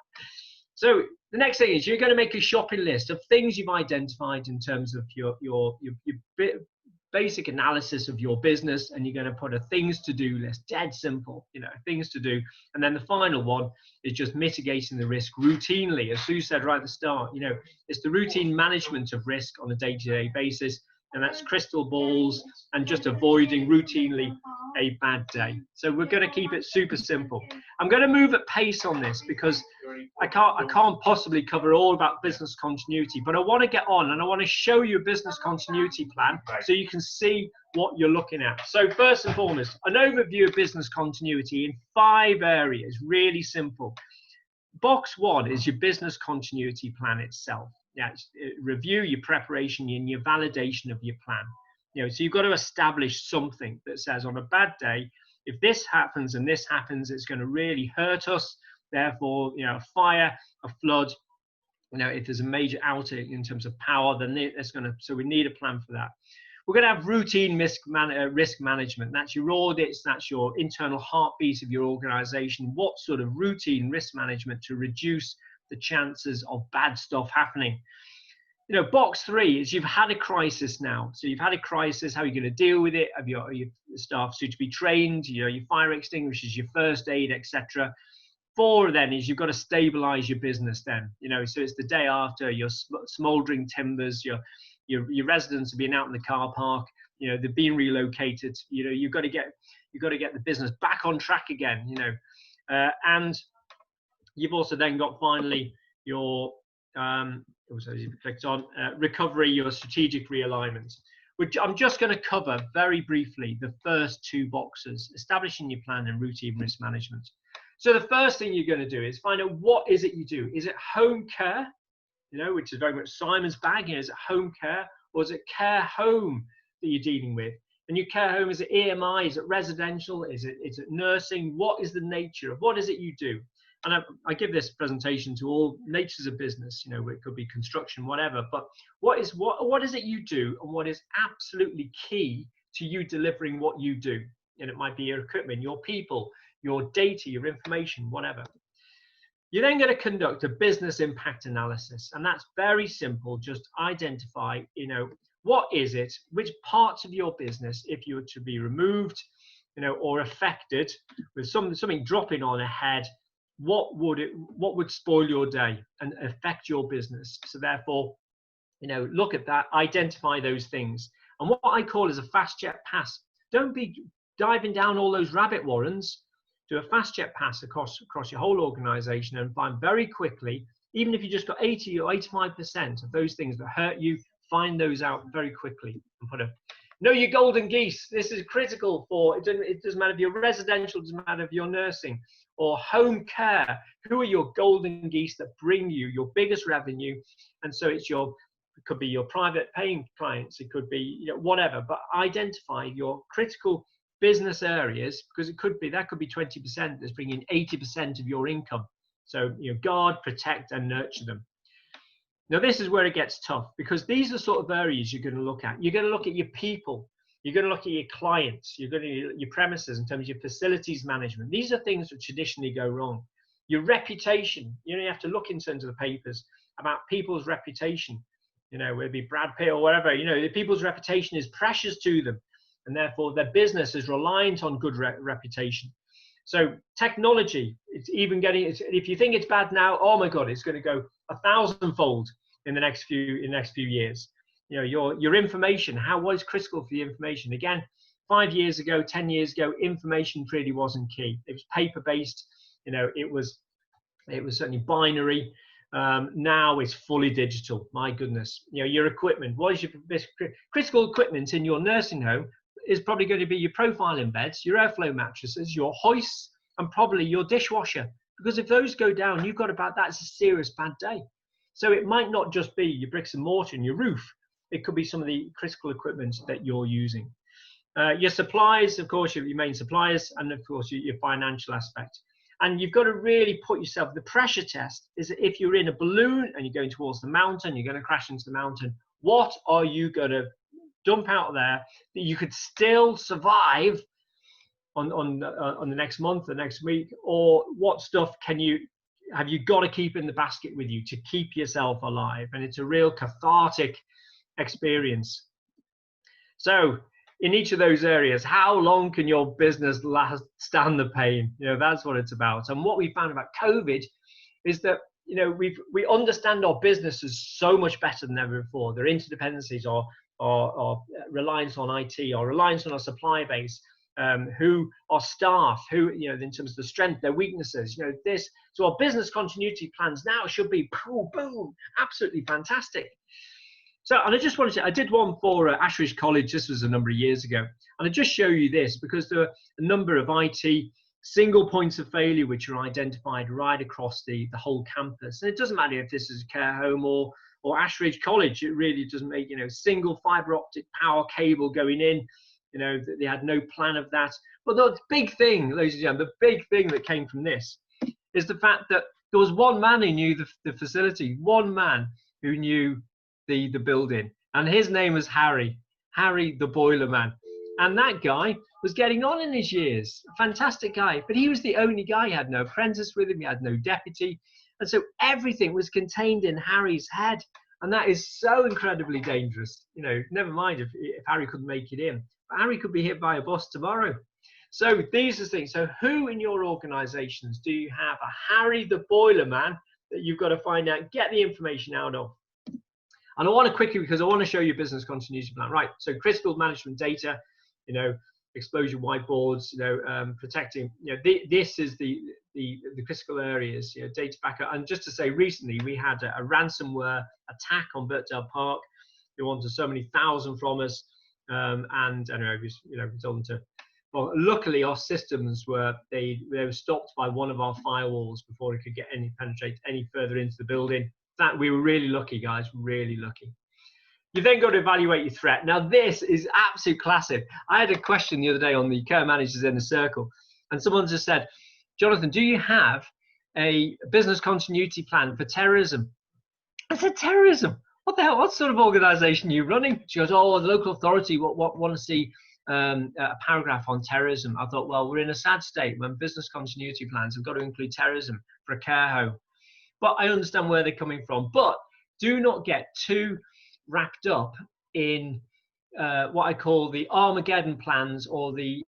So the next thing is you're going to make a shopping list of things you've identified in terms of your basic analysis of your business, and you're going to put a things to do list, dead simple, things to do. And then the final one is just mitigating the risk routinely. As Sue said right at the start, it's the routine management of risk on a day-to-day basis, and that's crystal balls and just avoiding routinely a bad day. So we're going to keep it super simple. I'm going to move at pace on this because I can't possibly cover all about business continuity, but I want to get on and I want to show you a business continuity plan so you can see what you're looking at. So first and foremost, an overview of business continuity in 5 areas, really simple. Box 1 is your business continuity plan itself. Review your preparation and your validation of your plan. So you've got to establish something that says on a bad day, if this happens and this happens, it's going to really hurt us. Therefore, a fire, a flood, if there's a major outage in terms of power, then it's going to, so we need a plan for that. We're going to have routine risk management. That's your audits, that's your internal heartbeat of your organization. What sort of routine risk management to reduce the chances of bad stuff happening? Box 3 is you've had a crisis now. So you've had a crisis, how are you going to deal with it? Have your staff suitably trained? Your fire extinguishers, your first aid, etc. 4 then is you've got to stabilize your business then. So it's the day after, your smoldering timbers, your residents have been out in the car park, they've been relocated, you've got to get the business back on track again, and you've also then got finally your recovery, your strategic realignment, which I'm just going to cover very briefly. The first 2 boxes, establishing your plan and routine risk management. So the first thing you're going to do is find out what is it you do. Is it home care, which is very much Simon's bag? Is it home care, or is it care home that you're dealing with? And your care home, is it EMI? Is it residential? Is it nursing? What is the nature of what is it you do? And I give this presentation to all natures of business, it could be construction, whatever, but what is it you do, and what is absolutely key to you delivering what you do? And it might be your equipment, your people, your data, your information, whatever. You're then going to conduct a business impact analysis, and that's very simple. Just identify, what is it, which parts of your business, if you were to be removed, or affected with something dropping on a head, what would spoil your day and affect your business? So therefore, look at that, identify those things. And what I call is a fast jet pass. Don't be diving down all those rabbit warrens. Do a fast jet pass across your whole organization and find very quickly, even if you just got 80 or 85% of those things that hurt you, find those out very quickly and know your golden geese. This is critical for, it doesn't matter if you're residential, it doesn't matter if you're nursing or home care. Who are your golden geese that bring you your biggest revenue? And so it could be your private paying clients, it could be whatever, but identify your critical business areas, because that could be 20% that's bringing 80% of your income. So guard, protect, and nurture them. Now this is where it gets tough, because these are sort of areas you're going to look at. You're going to look at your people, you're going to look at your clients, you're going to your premises in terms of your facilities management. These are things that traditionally go wrong. Your reputation, you have to look in terms of the papers about people's reputation. you know, whether it be Brad Pitt or whatever, you know, people's reputation is precious to them, and therefore their business is reliant on good reputation. So technology, it's even getting, if you think it's bad now, oh my God, it's going to go 1,000-fold in the next few years. You know, your information, what is critical for the information? Again, 5 years ago, 10 years ago, information really wasn't key. It was paper-based, you know, it was certainly binary. Now it's fully digital. My goodness, you know, your equipment, what is your critical equipment in your nursing home is probably going to be your profiling beds, your airflow mattresses, your hoists, and probably your dishwasher. Because if those go down, you've got that's a serious bad day. So it might not just be your bricks and mortar and your roof. It could be some of the critical equipment that you're using. Your supplies, of course, your main suppliers, and of course your financial aspect. And you've got to really put yourself, the pressure test is if you're in a balloon and you're going towards the mountain, you're going to crash into the mountain, what are you going to dump out there that you could still survive on the next month, the next week, or what stuff have you got to keep in the basket with you to keep yourself alive? And it's a real cathartic experience. So in each of those areas, how long can your business stand the pain? You know, that's what it's about. And what we found about COVID is that, you know, we understand our businesses so much better than ever before. Their interdependencies, or reliance on IT, or reliance on our supply base, who our staff, who, you know, in terms of the strength, their weaknesses, you know, so our business continuity plans now should be boom, absolutely fantastic. So, and I just wanted to, I did one for Ashridge College, this was a number of years ago, and I just show you this because there are a number of IT single points of failure which are identified right across the whole campus. And it doesn't matter if this is a care home or Ashridge College, it really doesn't make, you know, single fiber optic power cable going in, you know, they had no plan of that. But the big thing, ladies and gentlemen, the big thing that came from this is the fact that there was one man who knew the facility, one man who knew the building, and his name was Harry the boiler man. And that guy was getting on in his years, a fantastic guy, but he was the only guy. He had no apprentice with him, he had no deputy, and so everything was contained in Harry's head, and that is so incredibly dangerous. You know, never mind if Harry couldn't make it in, but Harry could be hit by a bus tomorrow. So these are things. So who in your organizations do you have a Harry the boiler man that you've got to find out, get the information out of? And I want to quickly, because I want to show you business continuity plan. Right, so critical management data, you know, exposure whiteboards, you know, protecting, you know, this is the critical areas, you know, data backup. And just to say, recently we had a ransomware attack on Birkdale Park. They wanted so many thousand from us, and I don't know, you know, we told them to. Well, luckily our systems were they were stopped by one of our firewalls before it could get penetrate any further into the building. That we were really lucky, guys, really lucky. You then got to evaluate your threat. Now, this is absolute classic. I had a question the other day on the care managers in the circle, and someone just said, Jonathan, do you have a business continuity plan for terrorism? I said, terrorism? What the hell? What sort of organization are you running? She goes, oh, the local authority want to see a paragraph on terrorism. I thought, well, we're in a sad state when business continuity plans have got to include terrorism for a care home. But I understand where they're coming from. But do not get too wrapped up in what I call the Armageddon plans or the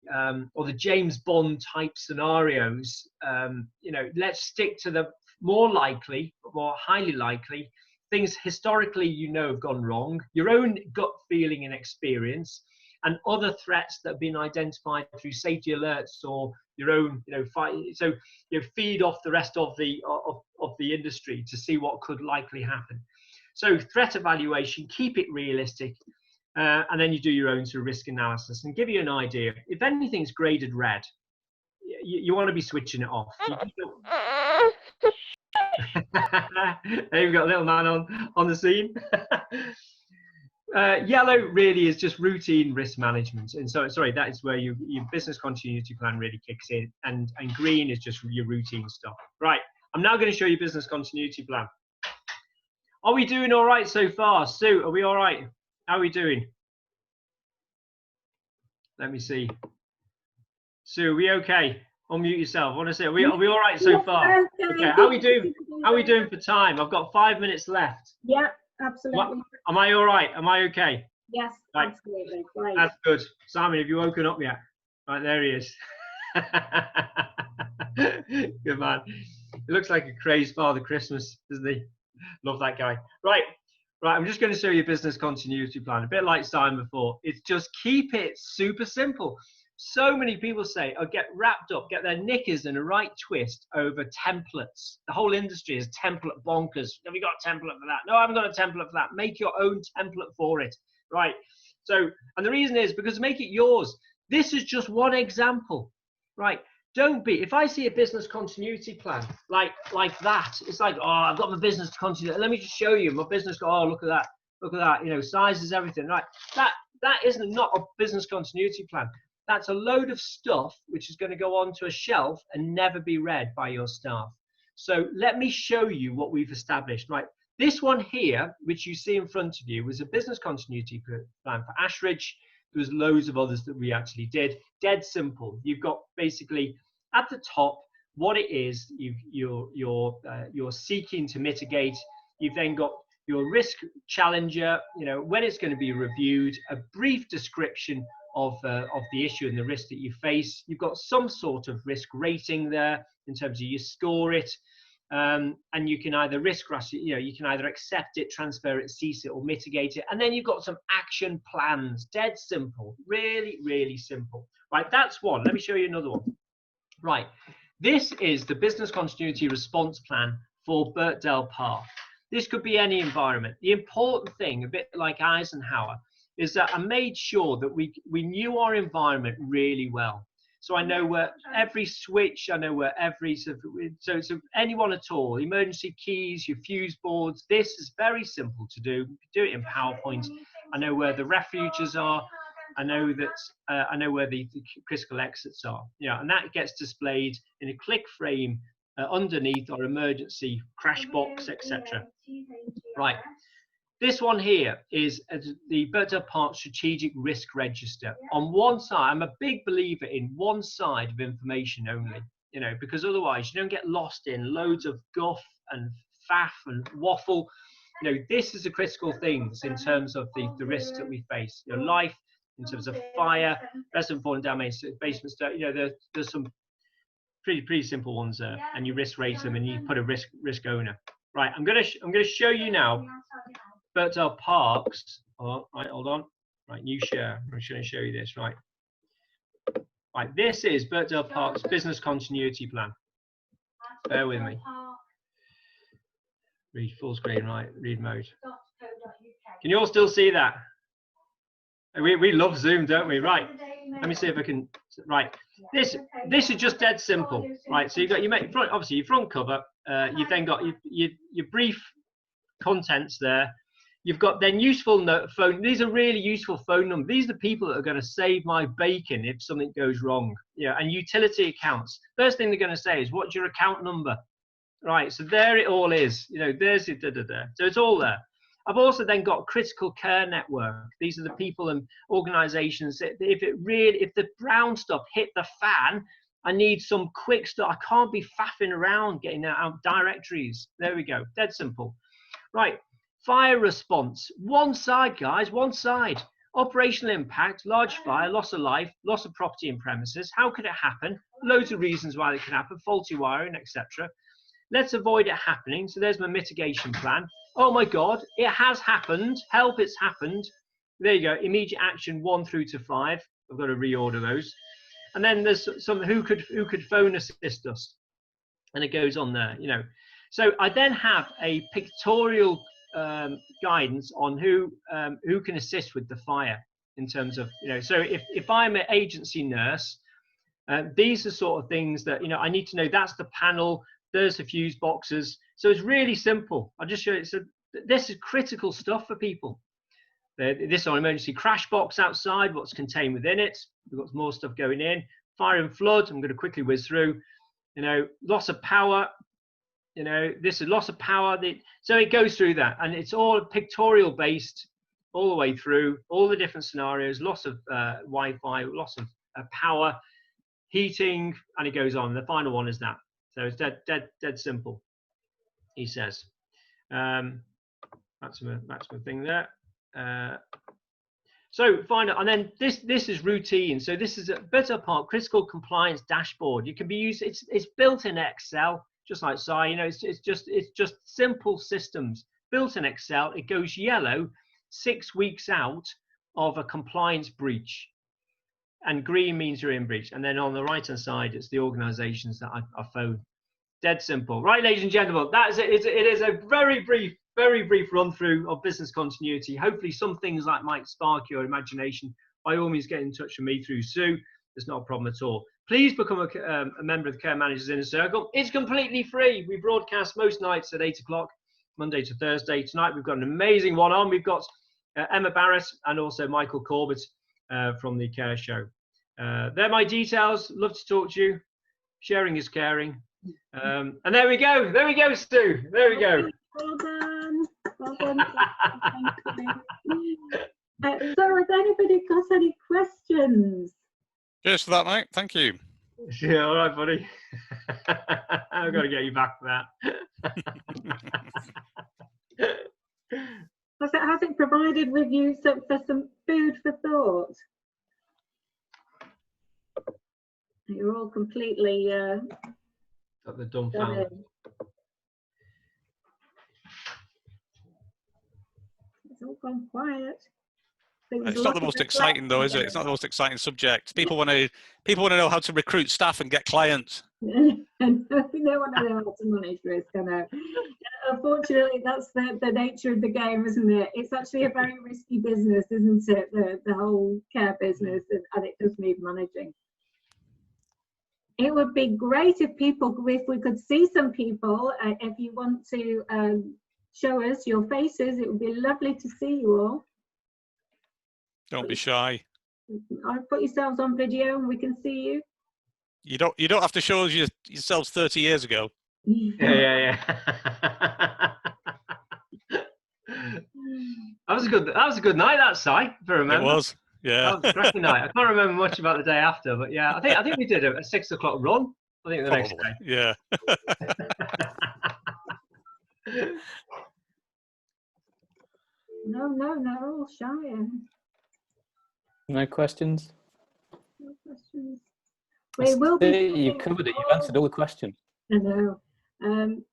James Bond type scenarios. You know, let's stick to the more likely, more highly likely things historically you know have gone wrong, your own gut feeling and experience, and other threats that have been identified through safety alerts or your own, you know, so you feed off the rest of the industry to see what could likely happen. So threat evaluation, keep it realistic, and then you do your own sort of risk analysis and give you an idea. If anything's graded red, you want to be switching it off. There you've got a little man on the scene. Yellow really is just routine risk management, and so sorry, that is where your business continuity plan really kicks in, and green is just your routine stuff. Right, I'm now going to show you business continuity plan. Are we doing all right so far? Sue, are we all right? How are we doing? Let me see. Sue, are we okay? Unmute yourself. I want to say, are we all right so far? Okay, how are we doing? How are we doing for time? I've got 5 minutes left. Yeah, Absolutely. Am I all right? Am I okay? Yes, Right. absolutely. Great. That's good. Simon, have you woken up yet? Right, there he is. Good man. He looks like a crazed Father Christmas, doesn't he? Love that guy. Right, I'm just going to show you a business continuity plan. A bit like Simon before. It's just keep it super simple. So many people say, oh, get wrapped up, get their knickers in a right twist over templates. The whole industry is template bonkers. Have you got a template for that? No, I haven't got a template for that. Make your own template for it. Right. So, and the reason is because make it yours. This is just one example, right? Don't be, if I see a business continuity plan like that, it's like, oh, I've got my business continuity. Let me just show you my business. Oh, look at that. You know, size is everything, right? That isn't not a business continuity plan. That's a load of stuff which is going to go onto a shelf and never be read by your staff. So let me show you what we've established, right? This one here, which you see in front of you, was a business continuity plan for Ashridge. There was loads of others that we actually did. Dead simple. You've got basically at the top what it is you're seeking to mitigate. You've then got your risk challenger, you know, when it's going to be reviewed, a brief description of the issue and the risk that you face. You've got some sort of risk rating there in terms of you score it. And you can either you can either accept it, transfer it, cease it, or mitigate it. And then you've got some action plans. Dead simple, really, really simple. Right, that's one. Let me show you another one. Right, this is the business continuity response plan for Birkdale Park. This could be any environment. The important thing, a bit like Eisenhower, is that I made sure that we knew our environment really well. So I know where every switch, I know where every, so anyone at all, emergency keys, your fuse boards, this is very simple to do. Do it in PowerPoint. I know where the refuges are. I know that, I know where the critical exits are. Yeah, and that gets displayed in a click frame underneath our emergency crash box, etc. Right. This one here is the Birkdale Park Strategic Risk Register. On one side, I'm a big believer in one side of information only, you know, because otherwise you don't get lost in loads of guff and faff and waffle. You know, this is the critical things in terms of the risks that we face. Your life, in terms of fire, resident falling damage, basement stuff. You know, there's some pretty simple ones there, and you risk rate them, and you put a risk owner. Right, I'm gonna show you now. Birkdale Parks. Oh, right, hold on. Right, new share. I'm just going to show you this. Right. Right, this is Birkdale Parks business continuity plan. Bear with me. Read full screen, right? Read mode. Can you all still see that? We love Zoom, don't we? Right. Let me see if I can. Right. This is just dead simple. Right. So you got obviously your front cover. You've then got your brief contents there. You've got then useful phone. These are really useful phone numbers. These are the people that are going to save my bacon if something goes wrong. Yeah, and utility accounts. First thing they're going to say is, what's your account number? Right, so there it all is. You know, there's it. So it's all there. I've also then got critical care network. These are the people and organisations that if the brown stuff hit the fan, I need some quick stuff. I can't be faffing around getting out directories. There we go. Dead simple. Right. Fire response, one side, guys, one side. Operational impact, large fire, loss of life, loss of property and premises. How could it happen? Loads of reasons why it can happen, faulty wiring, etc. Let's avoid it happening. So there's my mitigation plan. Oh my God, it has happened. Help, it's happened. There you go, immediate action 1 through to 5. I've got to reorder those. And then there's some who could phone assist us. And it goes on there, you know. So I then have a pictorial guidance on who can assist with the fire in terms of, you know, so if I'm an agency nurse, these are sort of things that, you know, I need to know. That's the panel, there's the fuse boxes. So it's really simple. I'll just show you. So this is critical stuff for people. This is our emergency crash box outside, what's contained within it. We've got more stuff going in. Fire and flood, I'm going to quickly whiz through. You know, loss of power. You know, this is loss of power. So it goes through that, and it's all pictorial based all the way through, all the different scenarios, loss of Wi-Fi, loss of power, heating, and it goes on. The final one is that. So it's dead simple, he says. maximum thing there. So final, and then this is routine. So this is a Birdsdale Park critical compliance dashboard. It can be used. It's built in Excel, just like SAI. It's just simple systems built in Excel. It goes yellow 6 weeks out of a compliance breach, and green means you're in breach. And then on the right hand side, it's the organisations that I phoned. Dead simple, right, ladies and gentlemen. That is it. It is a very brief run through of business continuity. Hopefully some things that might spark your imagination. By all means, get in touch with me through Sue. There's not a problem at all. Please become a member of the Care Managers Inner Circle. It's completely free. We broadcast most nights at 8 o'clock, Monday to Thursday. Tonight we've got an amazing one on. We've got Emma Barrett and also Michael Corbett from the Care Show. They're my details. Love to talk to you. Sharing is caring. And there we go, Stu. There we go. Well done. Well done. Thank you. So has anybody got any questions? Cheers for that, mate. Thank you. Yeah, all right, buddy. I've got to get you back for that. Has it provided with you for some food for thought? You're all completely Got the dumbfounded. It's all gone quiet. It's not the most exciting, though, is it? It's not the most exciting subject. People want to know how to recruit staff and get clients. They want to know how to manage risk. I know. Unfortunately, that's the nature of the game, isn't it? It's actually a very risky business, isn't it? The whole care business, and it does need managing. It would be great if we could see some people. If you want to show us your faces, it would be lovely to see you all. Don't be shy. I'll put yourselves on video and we can see you. You don't have to show us yourselves 30 years ago. Yeah. That was a good night, that Si, if I remember. It was. Yeah. That was a cracking night. I can't remember much about the day after, but yeah, I think we did a 6 o'clock run. I think the next day. Yeah. No, all shy. No questions? No questions. We will be. You've covered it. You've answered all the questions. I know.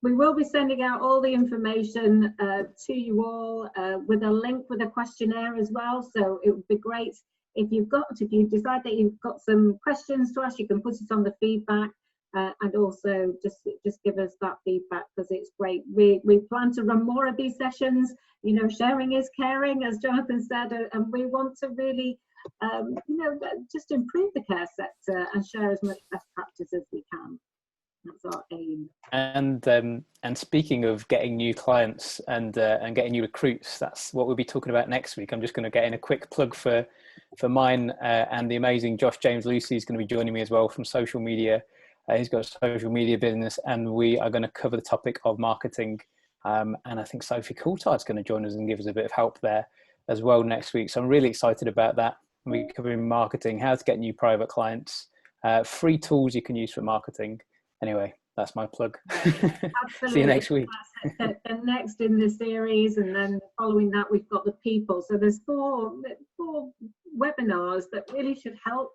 We will be sending out all the information to you all with a link with a questionnaire as well. So it would be great if you decide that you've got some questions to ask, you can put it on the feedback and also just give us that feedback, because it's great. We plan to run more of these sessions. Sharing is caring, as Jonathan said, and we want to really just improve the care sector and share as much best practice as we can. That's our aim. And speaking of getting new clients and getting new recruits, that's what we'll be talking about next week. I'm just going to get in a quick plug for mine and the amazing Josh James Lucy is going to be joining me as well from social media. He's got a social media business, and we are going to cover the topic of marketing. And I think Sophie Coulthard's going to join us and give us a bit of help there as well next week. So I'm really excited about that. We're covering marketing, how to get new private clients, free tools you can use for marketing. Anyway, that's my plug. See you next week. And next in the series, and then following that, we've got the people. So there's four webinars that really should help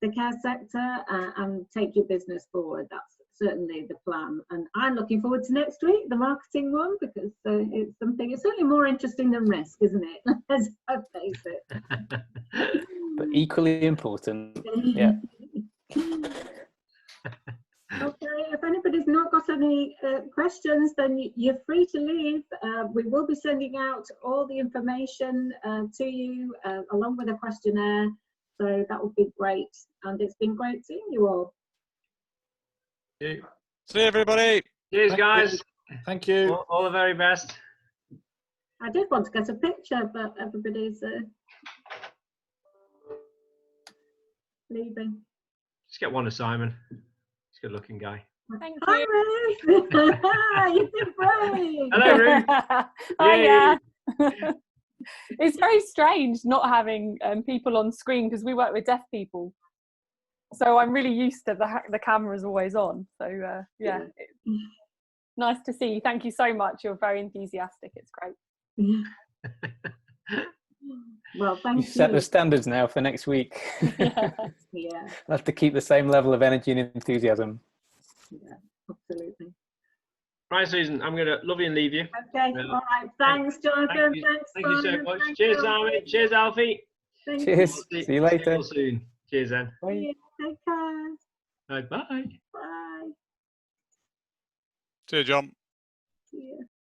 the care sector and take your business forward. That's certainly the plan. And I'm looking forward to next week, the marketing one, because it's certainly more interesting than risk, isn't it? Let's face it. But equally important. Yeah. Okay, if anybody's not got any questions, then you're free to leave. We will be sending out all the information to you along with a questionnaire. So that would be great. And it's been great seeing you all. See everybody. Cheers, guys. Thank you. All the very best. I did want to get a picture, but everybody's leaving. Just get one of Simon. He's a good looking guy. Thank you. Hi, Ruth. You did great. Hello, Ruth. Oh, yeah. It's very strange not having people on screen, because we work with deaf people. So I'm really used to the camera's always on. So yeah, it's nice to see you. Thank you so much. You're very enthusiastic. It's great. Well, thank You you. set the standards now for next week. Yeah. Yeah, I'll have to keep the same level of energy and enthusiasm. yeah, absolutely. Right, Susan, I'm going to love you and leave you. Okay, Well, all right. Thanks, Jonathan. you. Thanks, Thank you so Simon. much. Thanks, Cheers, Alfie. Armin. Cheers, Alfie. Thank Cheers. you. See you later. all soon. Cheers, then. See you. Take care. Bye. Bye. Cheers, John. See you.